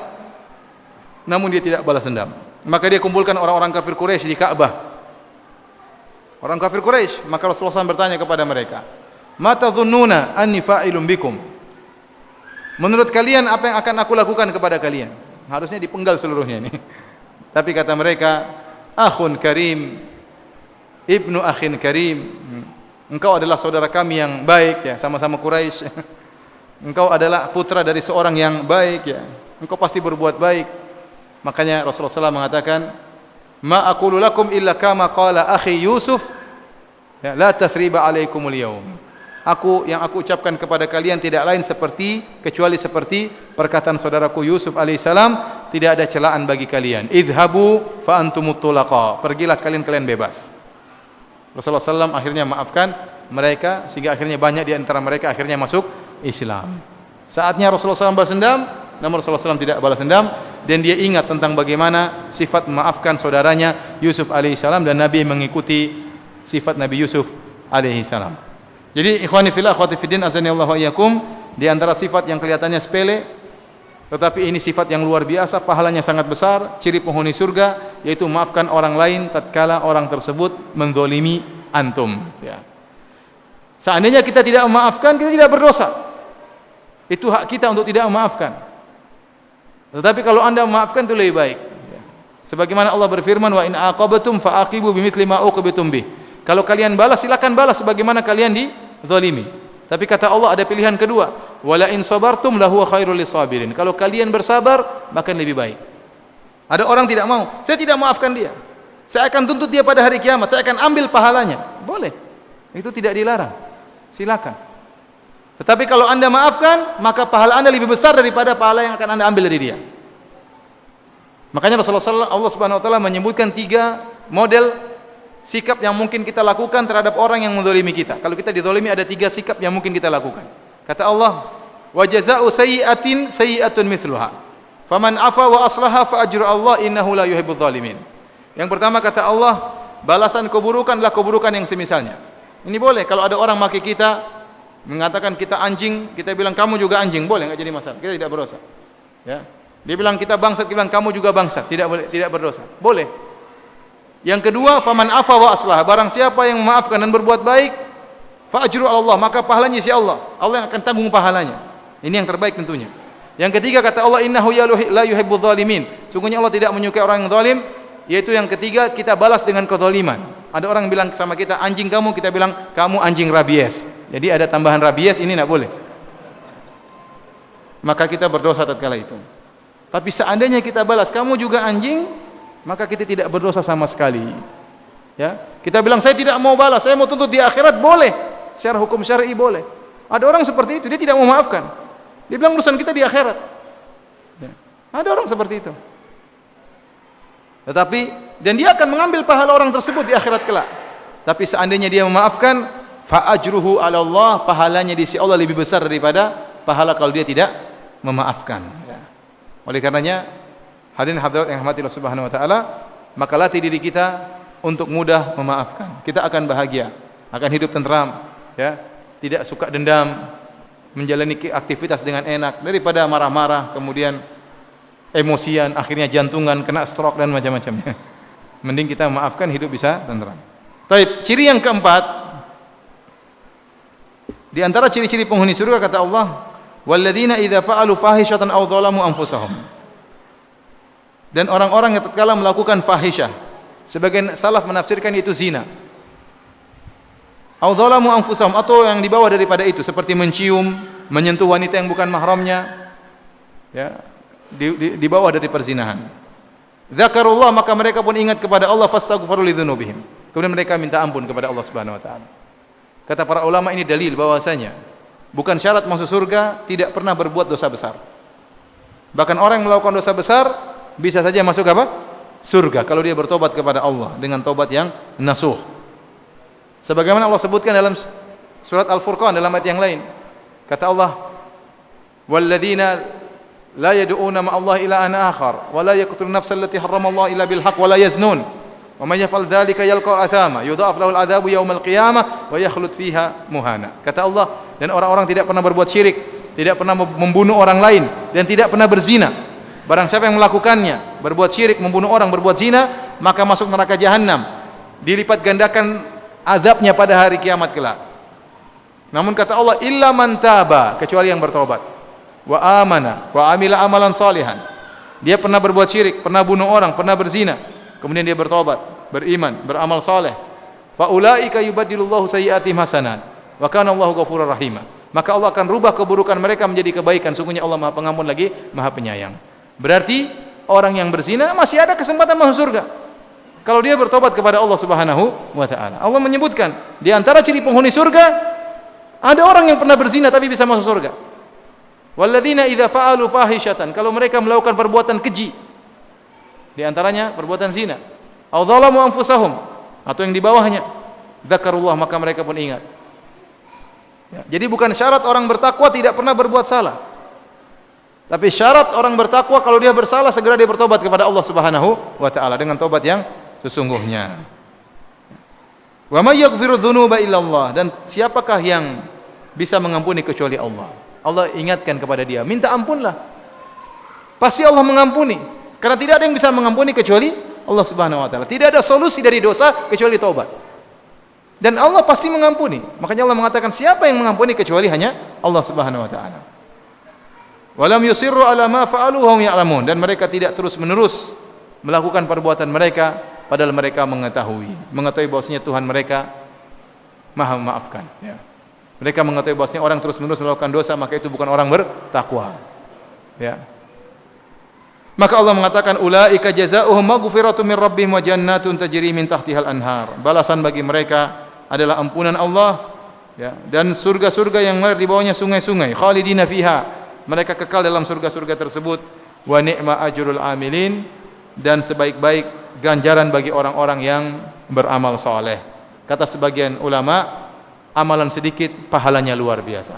Namun dia tidak balas dendam. Maka dia kumpulkan orang-orang kafir Quraisy di Ka'bah. Orang kafir Quraisy, maka Rasulullah SAW bertanya kepada mereka, "Ma tadhunnuna anni fa'ilun bikum?" Menurut kalian apa yang akan aku lakukan kepada kalian? Harusnya dipenggal seluruhnya ini. Tapi kata mereka, "Akhun karim, ibnu akhin karim." Engkau adalah saudara kami yang baik, ya, sama-sama Quraisy. Engkau adalah putra dari seorang yang baik, ya. Engkau pasti berbuat baik. Makanya Rasulullah SAW mengatakan, "Ma aqulu lakum illa kama qala akhi Yusuf, ya, la tathriba alaikumul yaum." Yang aku ucapkan kepada kalian tidak lain kecuali seperti perkataan saudaraku Yusuf alaihissalam, tidak ada celaan bagi kalian. Idhabu fa antumut tulaqa. Pergilah kalian bebas. Rasulullah SAW akhirnya maafkan mereka, sehingga akhirnya banyak di antara mereka akhirnya masuk Islam. Saatnya Rasulullah SAW balas dendam, namun Rasulullah SAW tidak balas dendam, dan dia ingat tentang bagaimana sifat memaafkan saudaranya Yusuf alaihissalam, dan Nabi mengikuti sifat Nabi Yusuf alaihissalam. Jadi ikhwani fillah akhwati fiddin azanillahu wa iyyakum, di antara sifat yang kelihatannya sepele tetapi ini sifat yang luar biasa, pahalanya sangat besar, ciri penghuni surga, yaitu maafkan orang lain tatkala orang tersebut menzalimi antum, ya. Seandainya kita tidak memaafkan, kita tidak berdosa. Itu hak kita untuk tidak memaafkan. Tetapi kalau Anda memaafkan itu lebih baik, ya. Sebagaimana Allah berfirman, "Wa in aqabtum fa'aqibu bimithli ma uqibtum bih." Kalau kalian balas, silakan balas sebagaimana kalian dizalimi. Tapi kata Allah ada pilihan kedua, "Wala in sabartum lahu khairul lisabirin." Kalau kalian bersabar, bahkan lebih baik. Ada orang tidak mau, saya tidak maafkan dia, saya akan tuntut dia pada hari kiamat, saya akan ambil pahalanya. Boleh, itu tidak dilarang, silakan. Tetapi kalau Anda maafkan, maka pahala Anda lebih besar daripada pahala yang akan Anda ambil dari dia. Makanya Rasulullah Allah Subhanahu wa taala menyebutkan 3 model sikap yang mungkin kita lakukan terhadap orang yang menzalimi kita. Kalau kita dizalimi, ada 3 sikap yang mungkin kita lakukan. Kata Allah, "Wa jazaa'u sayyi'atin sayyi'atun mithluha. Faman 'afa wa aslaha fa ajru Allah innahu la yuhibbudz zalimin." Yang pertama kata Allah, balasan keburukanlah keburukan yang semisalnya. Ini boleh kalau ada orang maki kita, mengatakan kita anjing, kita bilang kamu juga anjing, boleh, enggak jadi masalah. Kita tidak berdosa. Ya. Dia bilang kita bangsat, kita bilang kamu juga bangsat, tidak boleh, tidak berdosa. Boleh. Yang kedua, faman afa wa aslah, barang siapa yang memaafkan dan berbuat baik, fa ajru 'ala Allah, maka pahalanya si Allah. Allah yang akan tanggung pahalanya. Ini yang terbaik tentunya. Yang ketiga kata Allah, innahu la yuhibbudz zalimin. Sungguhnya Allah tidak menyukai orang yang zalim, yaitu yang ketiga kita balas dengan kezaliman. Ada orang bilang sama kita, anjing kamu, kita bilang kamu anjing rabies. Jadi ada tambahan rabies, ini enggak boleh. Maka kita berdosa tatkala itu. Tapi seandainya kita balas, kamu juga anjing, maka kita tidak berdosa sama sekali. Ya, kita bilang saya tidak mau balas, saya mau tuntut di akhirat, boleh. Secara hukum syar'i boleh. Ada orang seperti itu, dia tidak mau maafkan. Dia bilang urusan kita di akhirat. Ya. Ada orang seperti itu. Tetapi dan dia akan mengambil pahala orang tersebut di akhirat kelak. Tapi seandainya dia memaafkan, fa ajruhu 'ala Allah, pahalanya di sisi Allah lebih besar daripada pahala kalau dia tidak memaafkan. Ya. Oleh karenanya, hadirin hadirat yang rahmati Allah Subhanahu wa taala, maka latih diri kita untuk mudah memaafkan. Kita akan bahagia, akan hidup tentram, ya. Tidak suka dendam, menjalani aktivitas dengan enak daripada marah-marah kemudian emosian, akhirnya jantungan, kena stroke dan macam-macamnya. Mending kita memaafkan, hidup bisa tentram. Baik, ciri yang keempat di antara ciri-ciri penghuni surga kata Allah, walladzina idza fa'alu fahishatan aw dzalamu anfusahum. Dan orang-orang yang tatkala melakukan fahisyah, sebagian salaf menafsirkan itu zina. Aw dzalamu anfusahum, atau yang dibawa daripada itu seperti mencium, menyentuh wanita yang bukan mahramnya, ya, dibawa dari perzinahan. Dzakarullah, maka mereka pun ingat kepada Allah, fastaghfiru lidzunubihim. Kemudian mereka minta ampun kepada Allah Subhanahu wa taala. Kata para ulama, ini dalil bahwasanya bukan syarat masuk surga tidak pernah berbuat dosa besar. Bahkan orang yang melakukan dosa besar bisa saja masuk apa? Surga kalau dia bertobat kepada Allah dengan tobat yang nasuh. Sebagaimana Allah sebutkan dalam surat Al-Furqan dalam ayat yang lain. Kata Allah, walladzina la yad'una ma'allahi ilahan akhar wa la yaqtuluna nafsan allati harramallahu illa bil haqq wa la yaznun wa may yaf'al dzalika yalqa athama yudha'af lahu al-'adzabu yaumal qiyamah wa yakhlud fiha muhana. Kata Allah, dan orang-orang tidak pernah berbuat syirik, tidak pernah membunuh orang lain, dan tidak pernah berzina. Barang siapa yang melakukannya, berbuat syirik, membunuh orang, berbuat zina, maka masuk neraka jahanam, dilipat gandakan azabnya pada hari kiamat kelak. Namun kata Allah, illa man taba, kecuali yang bertobat, wa amana wa amila amalan salihan. Dia pernah berbuat syirik, pernah bunuh orang, pernah berzina, kemudian dia bertobat, beriman, beramal saleh, fa ulaika yubaddilullahu sayyi'atihim hasanat wa kana Allahu ghafurur rahim. Maka Allah akan rubah keburukan mereka menjadi kebaikan. Sungguhnya Allah Maha Pengampun lagi Maha Penyayang. Berarti orang yang berzina masih ada kesempatan masuk surga kalau dia bertobat kepada Allah Subhanahu wa taala. Allah menyebutkan di antara ciri penghuni surga ada orang yang pernah berzina tapi bisa masuk surga. Walladzina idza fa'alu fahishatan, kalau mereka melakukan perbuatan keji, di antaranya perbuatan zina, aw dzalamu anfusahum, atau yang di bawahnya, dzakarullah, maka mereka pun ingat. Ya, jadi bukan syarat orang bertakwa tidak pernah berbuat salah. Tapi syarat orang bertakwa kalau dia bersalah segera dia bertobat kepada Allah Subhanahu wa taala dengan tobat yang sesungguhnya. Wa may yaghfiru dzunuba illallah, dan siapakah yang bisa mengampuni kecuali Allah? Allah ingatkan kepada dia, minta ampunlah. Pasti Allah mengampuni. Karena tidak ada yang bisa mengampuni kecuali Allah Subhanahu wa taala. Tidak ada solusi dari dosa kecuali taubat. Dan Allah pasti mengampuni. Makanya Allah mengatakan siapa yang mengampuni kecuali hanya Allah Subhanahu wa taala. Walam yusirru ala ma fa'alu wa hum ya'lamun, dan mereka tidak terus-menerus melakukan perbuatan mereka padahal mereka mengetahui bahwasanya Tuhan mereka Maha memaafkan, ya. Mereka mengetahui bahwasanya orang terus-menerus melakukan dosa maka itu bukan orang bertakwa, ya. Maka Allah mengatakan ulaika jazaohum maghfiratun min rabbihim wa jannatun tajri min tahtihal anhar. Balasan bagi mereka adalah ampunan Allah, ya, dan surga-surga yang mengalir di bawahnya sungai-sungai, khalidina fiha. Mereka kekal dalam surga-surga tersebut. Wa ni'ma ajrul amilin, dan sebaik-baik ganjaran bagi orang-orang yang beramal saleh. Kata sebagian ulama, amalan sedikit pahalanya luar biasa.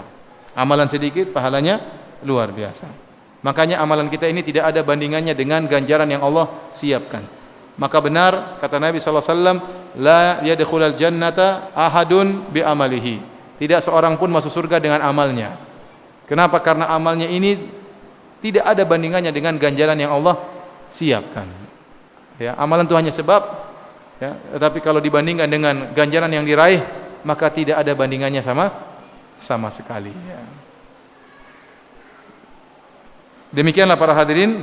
Amalan sedikit pahalanya luar biasa. Makanya amalan kita ini tidak ada bandingannya dengan ganjaran yang Allah siapkan. Maka benar kata Nabi sallallahu alaihi wasallam, la yadkhulul jannata ahadun bi amalihi. Tidak seorang pun masuk surga dengan amalnya. Kenapa? Karena amalnya ini tidak ada bandingannya dengan ganjaran yang Allah siapkan. Ya, amalan itu hanya sebab, Ya, tetapi kalau dibandingkan dengan ganjaran yang diraih, maka tidak ada bandingannya sama sekali. Ya. Demikianlah para hadirin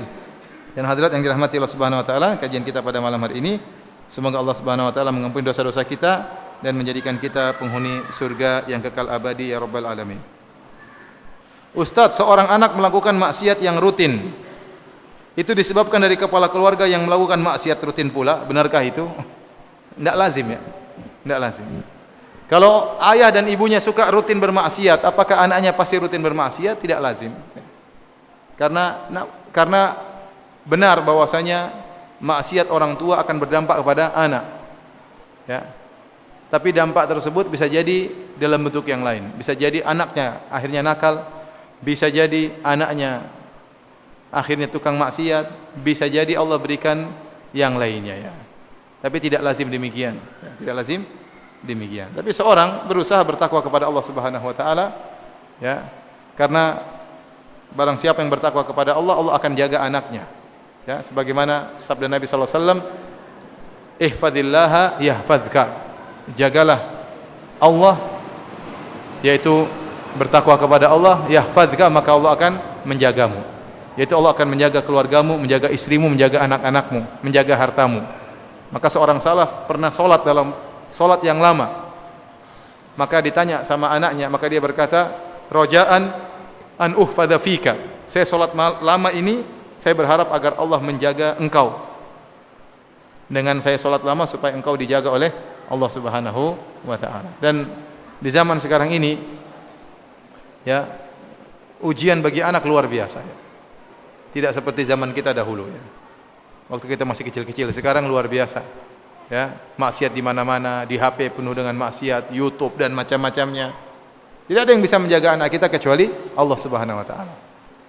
dan hadirat yang dirahmati Allah Subhanahu wa taala, kajian kita pada malam hari ini. Semoga Allah Subhanahu wa taala mengampuni dosa-dosa kita dan menjadikan kita penghuni surga yang kekal abadi ya rabbal alamin. Ustaz, seorang anak melakukan maksiat yang rutin, itu disebabkan dari kepala keluarga yang melakukan maksiat rutin pula. Benarkah itu? Tidak lazim ya. Tidak lazim. Kalau ayah dan ibunya suka rutin bermaksiat, apakah anaknya pasti rutin bermaksiat? Tidak lazim. Karena benar bahwasanya maksiat orang tua akan berdampak kepada anak. Ya. Tapi dampak tersebut bisa jadi dalam bentuk yang lain. Bisa jadi anaknya akhirnya nakal, bisa jadi anaknya akhirnya tukang maksiat, bisa jadi Allah berikan yang lainnya ya. Tapi tidak lazim demikian. Ya, tidak lazim demikian. Tapi seorang berusaha bertakwa kepada Allah Subhanahu wa taala ya. Karena barang siapa yang bertakwa kepada Allah, Allah akan jaga anaknya. Ya, sebagaimana sabda Nabi sallallahu alaihi wasallam, "Ihfadillaha yahfadka." Jagalah Allah, yaitu bertakwa kepada Allah, yahfadka, maka Allah akan menjagamu. Yaitu Allah akan menjaga keluargamu, menjaga istrimu, menjaga anak-anakmu, menjaga hartamu. Maka seorang salaf pernah solat dalam solat yang lama. Maka ditanya sama anaknya, maka dia berkata, "Roja'an an uhfadha fika." Saya solat lama ini, saya berharap agar Allah menjaga engkau. Dengan saya solat lama supaya engkau dijaga oleh Allah Subhanahu wa taala. Dan di zaman sekarang ini ya, ujian bagi anak luar biasa ya. Tidak seperti zaman kita dahulu ya. Waktu kita masih kecil-kecil, sekarang luar biasa. Ya, maksiat di mana-mana, di HP penuh dengan maksiat, YouTube dan macam-macamnya. Tidak ada yang bisa menjaga anak kita kecuali Allah Subhanahu wa taala.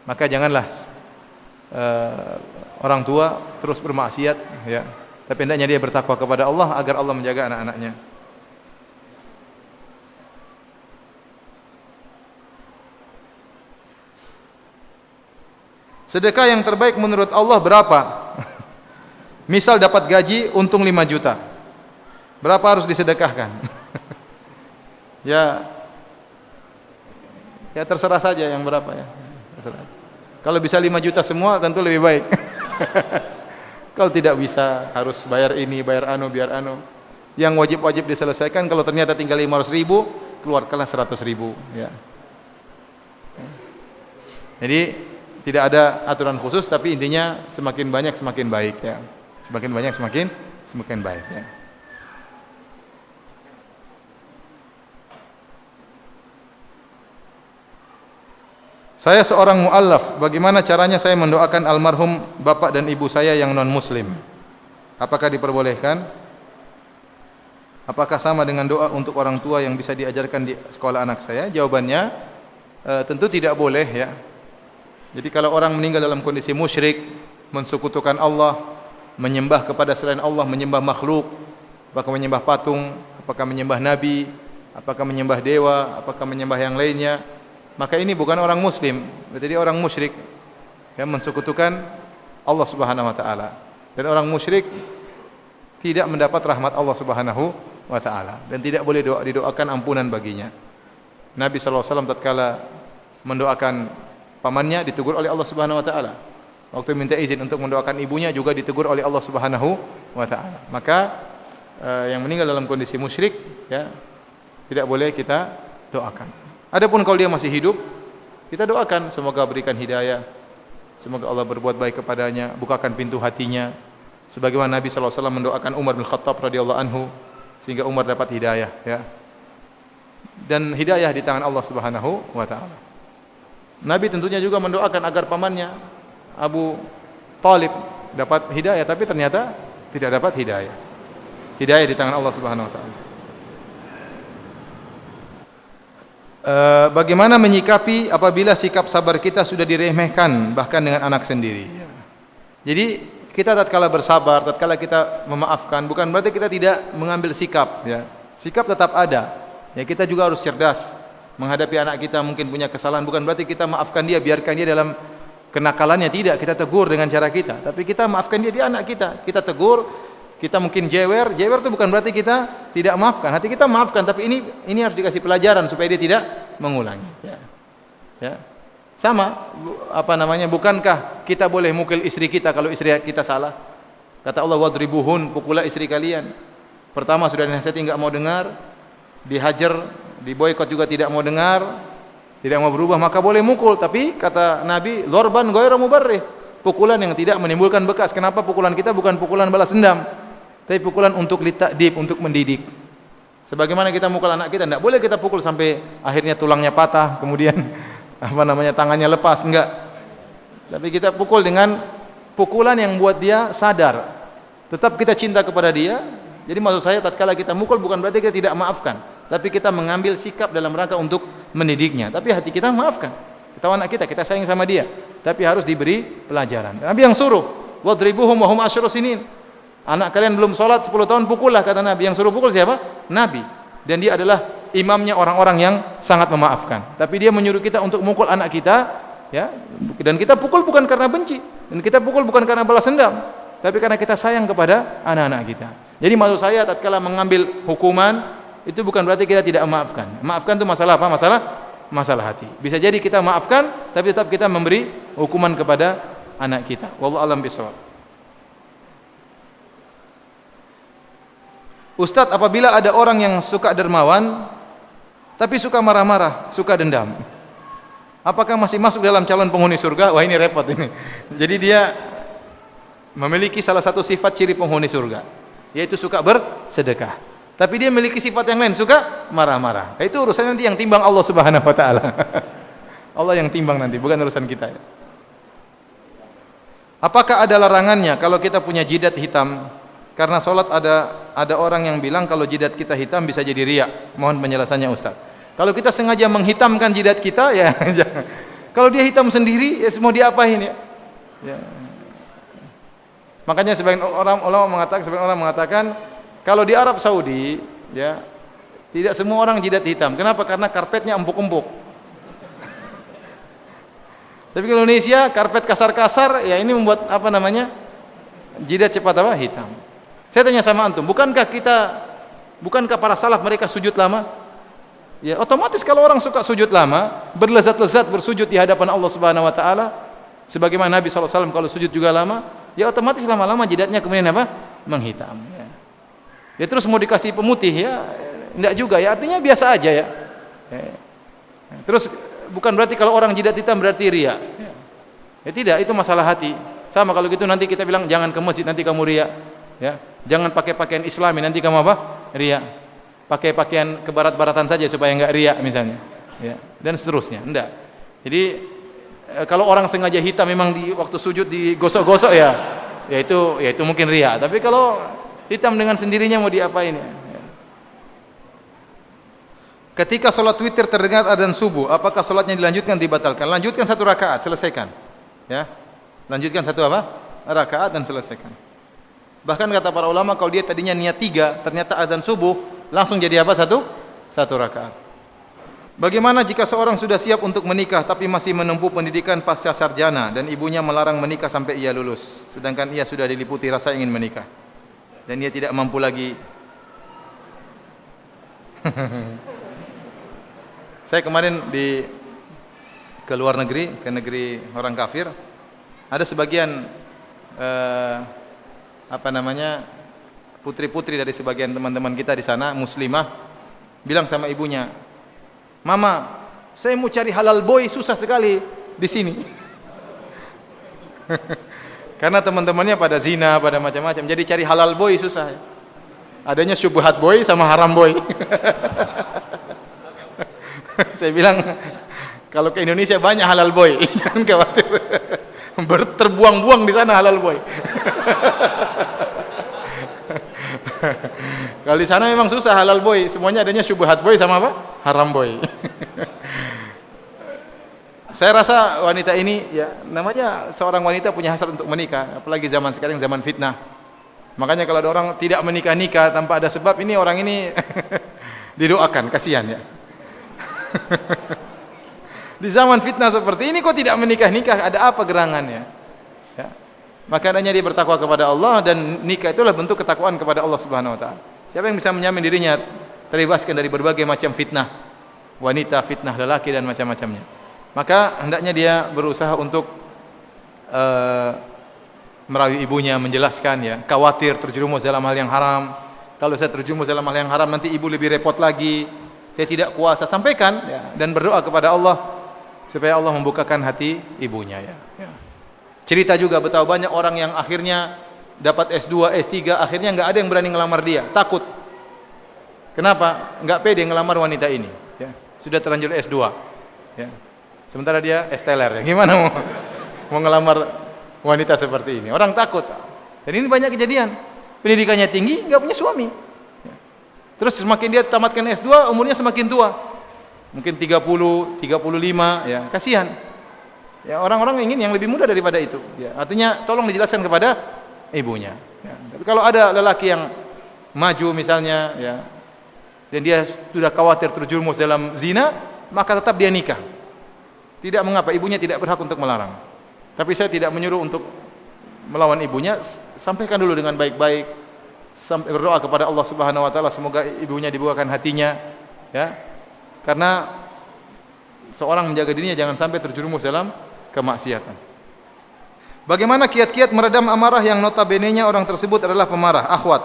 Maka janganlah orang tua terus bermaksiat ya. Tapi hendaknya dia bertakwa kepada Allah agar Allah menjaga anak-anaknya. Sedekah yang terbaik menurut Allah berapa? Misal dapat gaji untung 5 juta. Berapa harus disedekahkan? Ya terserah saja yang berapa ya. Terserah. Kalau bisa 5 juta semua tentu lebih baik. Kalau tidak bisa harus bayar ini, bayar anu, biar anu. Yang wajib-wajib diselesaikan, kalau ternyata tinggal 500.000, keluarkanlah 100.000 ya. Jadi tidak ada aturan khusus, tapi intinya semakin banyak semakin baik ya. Semakin banyak semakin baik ya. Saya seorang mu'allaf, bagaimana caranya saya mendoakan almarhum bapak dan ibu saya yang non muslim? Apakah diperbolehkan? Apakah sama dengan doa untuk orang tua yang bisa diajarkan di sekolah anak saya? Jawabannya tentu tidak boleh ya. Jadi kalau orang meninggal dalam kondisi musyrik, mensekutukan Allah, menyembah kepada selain Allah, menyembah makhluk, apakah menyembah patung, apakah menyembah nabi, apakah menyembah dewa, apakah menyembah yang lainnya, maka ini bukan orang muslim, berarti dia orang musyrik yang mensekutukan Allah Subhanahu wa taala. Dan orang musyrik tidak mendapat rahmat Allah Subhanahu wa taala dan tidak boleh didoakan ampunan baginya. Nabi sallallahu alaihi wasallam tatkala mendoakan pamannya ditegur oleh Allah Subhanahu wa taala. Waktu minta izin untuk mendoakan ibunya juga ditegur oleh Allah Subhanahu wa taala. Maka yang meninggal dalam kondisi musyrik ya tidak boleh kita doakan. Adapun kalau dia masih hidup, kita doakan semoga berikan hidayah. Semoga Allah berbuat baik kepadanya, bukakan pintu hatinya. Sebagaimana Nabi sallallahu alaihi wasallam mendoakan Umar bin Khattab radhiyallahu anhu sehingga Umar dapat hidayah ya. Dan hidayah di tangan Allah Subhanahu wa taala. Nabi tentunya juga mendoakan agar pamannya Abu Talib dapat hidayah, tapi ternyata tidak dapat hidayah. Hidayah di tangan Allah Subhanahu wa taala. Bagaimana menyikapi apabila sikap sabar kita sudah diremehkan bahkan dengan anak sendiri? Jadi kita tatkala bersabar, tatkala kita memaafkan, bukan berarti kita tidak mengambil sikap ya. Sikap tetap ada. Ya, kita juga harus cerdas menghadapi anak kita mungkin punya kesalahan, bukan berarti kita maafkan dia, biarkan dia dalam kenakalannya, tidak, kita tegur dengan cara kita. Tapi kita maafkan dia anak kita. Kita tegur Kita mungkin jewer itu bukan berarti kita tidak maafkan. Hati kita maafkan, tapi ini harus dikasih pelajaran supaya dia tidak mengulangi. Ya. Ya. Sama, bukankah kita boleh mukul istri kita kalau istri kita salah? Kata Allah, wadribuhun, pukulah istri kalian. Pertama sudah dinasihati enggak mau dengar, dihajar, diboikot juga tidak mau dengar, tidak mau berubah, maka boleh mukul. Tapi kata Nabi, dzarban ghairu mubarrih, pukulan yang tidak menimbulkan bekas. Kenapa pukulan kita bukan pukulan balas dendam? Tapi pukulan untuk litakdib, untuk mendidik. Sebagaimana kita mukul anak kita, tidak boleh kita pukul sampai akhirnya tulangnya patah, kemudian tangannya lepas, enggak. Tapi kita pukul dengan pukulan yang buat dia sadar. Tetap kita cinta kepada dia. Jadi maksud saya, tatkala kita mukul bukan berarti kita tidak maafkan, tapi kita mengambil sikap dalam rangka untuk mendidiknya. Tapi hati kita maafkan. Kita anak kita sayang sama dia, tapi harus diberi pelajaran. Nabi yang suruh, wadribuhum wa hum asyru sinin. Anak kalian belum sholat 10 tahun, pukullah, kata Nabi. Yang suruh pukul siapa? Nabi. Dan dia adalah imamnya orang-orang yang sangat memaafkan. Tapi dia menyuruh kita untuk mukul anak kita, ya. Dan kita pukul bukan karena benci, dan kita pukul bukan karena balas dendam, tapi karena kita sayang kepada anak-anak kita. Jadi maksud saya, tatkala mengambil hukuman itu bukan berarti kita tidak memaafkan. Maafkan itu masalah apa? Masalah hati. Bisa jadi kita maafkan, tapi tetap kita memberi hukuman kepada anak kita. Wallahu a'lam bishawab. Ustadz, apabila ada orang yang suka dermawan tapi suka marah-marah, suka dendam, apakah masih masuk dalam calon penghuni surga? Wah, ini repot ini. Jadi dia memiliki salah satu sifat ciri penghuni surga, yaitu suka bersedekah. Tapi dia memiliki sifat yang lain, suka marah-marah. Itu urusan nanti yang timbang Allah Subhanahu wa taala. Allah yang timbang nanti, bukan urusan kita. Apakah ada larangannya kalau kita punya jidat hitam? Karena sholat ada orang yang bilang kalau jidat kita hitam bisa jadi riya. Mohon penjelasannya Ustaz. Kalau kita sengaja menghitamkan jidat kita, ya jangan. Kalau dia hitam sendiri, ya mau diapain ya? Ya. Makanya sebagian orang mengatakan kalau di Arab Saudi, ya, tidak semua orang jidat hitam. Kenapa? Karena karpetnya empuk-empuk. Tapi di Indonesia karpet kasar-kasar, ya ini membuat jidat cepat hitam. Saya tanya sama antum, bukankah para salaf mereka sujud lama? Ya, otomatis kalau orang suka sujud lama, berlezat-lezat bersujud di hadapan Allah Subhanahu wa taala, sebagaimana Nabi SAW kalau sujud juga lama, ya otomatis lama-lama jidatnya kemudian menghitam, ya. Ya terus mau dikasih pemutih, ya enggak juga, ya artinya biasa aja, ya. Terus bukan berarti kalau orang jidat hitam berarti riya. Ya tidak, itu masalah hati. Sama kalau gitu nanti kita bilang jangan ke masjid, nanti kamu riya. Ya, jangan pakai pakaian Islami, nanti kamu riya. Pakai pakaian kebarat-baratan saja supaya enggak riya misalnya. Ya, dan seterusnya. Enggak. Jadi kalau orang sengaja hitam memang di waktu sujud digosok-gosok ya itu mungkin riya. Tapi kalau hitam dengan sendirinya mau diapain ya? Ketika sholat witir terdengar adzan subuh, apakah sholatnya dilanjutkan, dibatalkan? Lanjutkan 1 rakaat, selesaikan. Ya, lanjutkan 1 rakaat dan selesaikan. Bahkan kata para ulama, kalau dia tadinya niat 3, ternyata adzan subuh, langsung jadi satu rakaat. Bagaimana jika seorang sudah siap untuk menikah tapi masih menempuh pendidikan pasca sarjana dan ibunya melarang menikah sampai ia lulus, sedangkan ia sudah diliputi rasa ingin menikah dan ia tidak mampu lagi? Saya kemarin ke luar negeri, ke negeri orang kafir, ada sebagian putri-putri dari sebagian teman-teman kita di sana muslimah bilang sama ibunya, "Mama, saya mau cari halal boy, susah sekali di sini." Karena teman-temannya pada zina, pada macam-macam, jadi cari halal boy susah. Adanya syubhat boy sama haram boy. Saya bilang, kalau ke Indonesia banyak halal boy, jangan khawatir. Terbuang-buang di sana halal boy. Kalau di sana memang susah halal boy, semuanya adanya syubhat boy sama haram boy. Saya rasa wanita ini, ya namanya seorang wanita punya hasrat untuk menikah, apalagi zaman sekarang zaman fitnah. Makanya kalau ada orang tidak menikah-nikah tanpa ada sebab, ini orang ini didoakan, kasihan ya. Di zaman fitnah seperti ini kok tidak menikah-nikah, ada apa gerangannya? Ya. maka hendaknya dia bertakwa kepada Allah, dan nikah itulah bentuk ketakwaan kepada Allah Subhanahu wa taala. Siapa yang bisa menjamin dirinya terbebaskan dari berbagai macam fitnah wanita, fitnah lelaki dan macam-macamnya, maka hendaknya dia berusaha untuk merayu ibunya, menjelaskan ya, khawatir terjerumus dalam hal yang haram. Kalau saya terjerumus dalam hal yang haram nanti ibu lebih repot lagi. Saya tidak kuasa, sampaikan ya, dan berdoa kepada Allah supaya Allah membukakan hati ibunya ya. Ya. Cerita juga betapa banyak orang yang akhirnya dapat S2, S3, akhirnya enggak ada yang berani ngelamar dia, takut. Kenapa? Enggak pede ngelamar wanita ini ya. Sudah terlanjur S2 ya. Sementara dia S-teler ya. Gimana mau ngelamar wanita seperti ini? Orang takut. Dan ini banyak kejadian. Pendidikannya tinggi, enggak punya suami ya. Terus semakin dia tamatkan S2, umurnya semakin tua, mungkin 30, 35 ya, kasihan ya, orang-orang ingin yang lebih muda daripada itu ya. Artinya tolong dijelaskan kepada ibunya ya. Tapi kalau ada lelaki yang maju misalnya ya, dan dia sudah khawatir terjerumus dalam zina, maka tetap dia nikah, tidak mengapa, ibunya tidak berhak untuk melarang. Tapi saya tidak menyuruh untuk melawan ibunya, sampaikan dulu dengan baik-baik, sampai berdoa kepada Allah Subhanahu wa taala semoga ibunya dibukakan hatinya ya. Karena seorang menjaga dirinya jangan sampai terjerumus dalam kemaksiatan. Bagaimana kiat-kiat meredam amarah yang notabene-nya orang tersebut adalah pemarah, akhwat,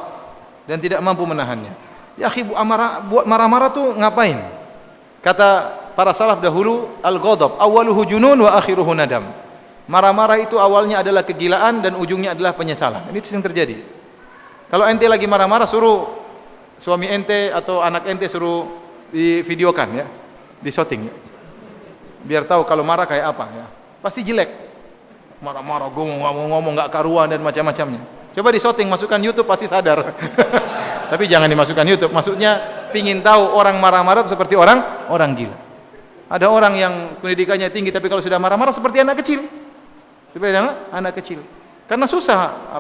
dan tidak mampu menahannya? Ya akhi, buat marah-marah tuh ngapain? Kata para salaf dahulu, al-ghadab awwaluhu junun wa akhiruhu nadam. Marah-marah itu awalnya adalah kegilaan dan ujungnya adalah penyesalan. Ini sering terjadi. Kalau ente lagi marah-marah, suruh suami ente atau anak ente suruh divideokan ya, di shooting ya, biar tahu kalau marah kayak apa ya. Pasti jelek, marah-marah, ngomong nggak karuan dan macam-macamnya. Coba di shooting, masukkan YouTube pasti sadar. Tapi jangan dimasukkan YouTube. Maksudnya pingin tahu orang marah-marah seperti orang gila. Ada orang yang pendidikannya tinggi tapi kalau sudah marah-marah seperti anak kecil. Seperti anak kecil. Karena susah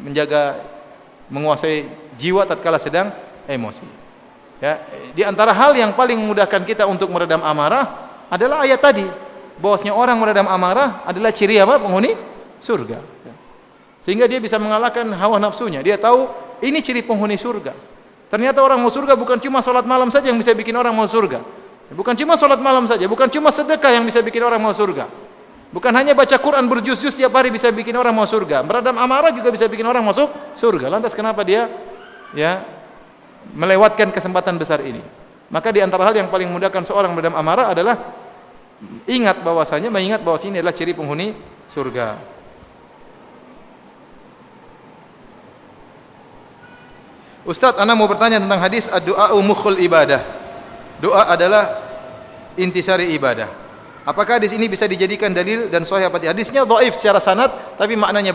menjaga, menguasai jiwa tatkala sedang emosi. Ya, di antara hal yang paling memudahkan kita untuk meredam amarah adalah ayat tadi, bahwasanya orang meredam amarah adalah ciri apa? Penghuni surga. Sehingga dia bisa mengalahkan hawa nafsunya. Dia tahu ini ciri penghuni surga. Ternyata orang mau surga bukan cuma salat malam saja yang bisa bikin orang mau surga. Bukan cuma salat malam saja, bukan cuma sedekah yang bisa bikin orang mau surga. Bukan hanya baca Quran berjuz-juz setiap hari bisa bikin orang mau surga. Meredam amarah juga bisa bikin orang masuk surga. Lantas kenapa dia ya melewatkan kesempatan besar ini? Maka di antara hal yang paling memudahkan seorang meredam amarah adalah mengingat bahwasanya ini adalah ciri penghuni surga. Ustaz, ana mau bertanya tentang hadis ad-du'a mukhul ibadah. Doa adalah intisari ibadah. Apakah hadis ini bisa dijadikan dalil dan sahih apa tidak? Hadisnya dhaif secara sanad tapi maknanya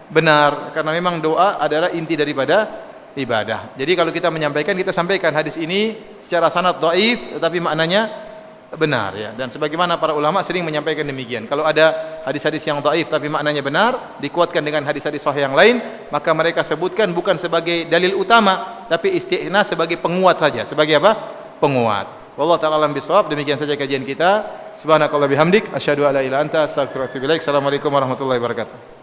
benar. Karena memang doa adalah inti daripada ibadah. Jadi kalau kita menyampaikan, kita sampaikan hadis ini secara sanad dhaif tetapi maknanya benar ya. Dan sebagaimana para ulama sering menyampaikan demikian. Kalau ada hadis-hadis yang dhaif tapi maknanya benar, dikuatkan dengan hadis-hadis sahih yang lain, maka mereka sebutkan bukan sebagai dalil utama tapi istighna sebagai penguat saja. Sebagai apa? Penguat. Wallahu ta'ala alam bisawab. Demikian saja kajian kita. Subhanakallah bihamdik asyhadu alla ilaha illa anta astaghfiruka wa atubu ilaik. Assalamualaikum warahmatullahi wabarakatuh.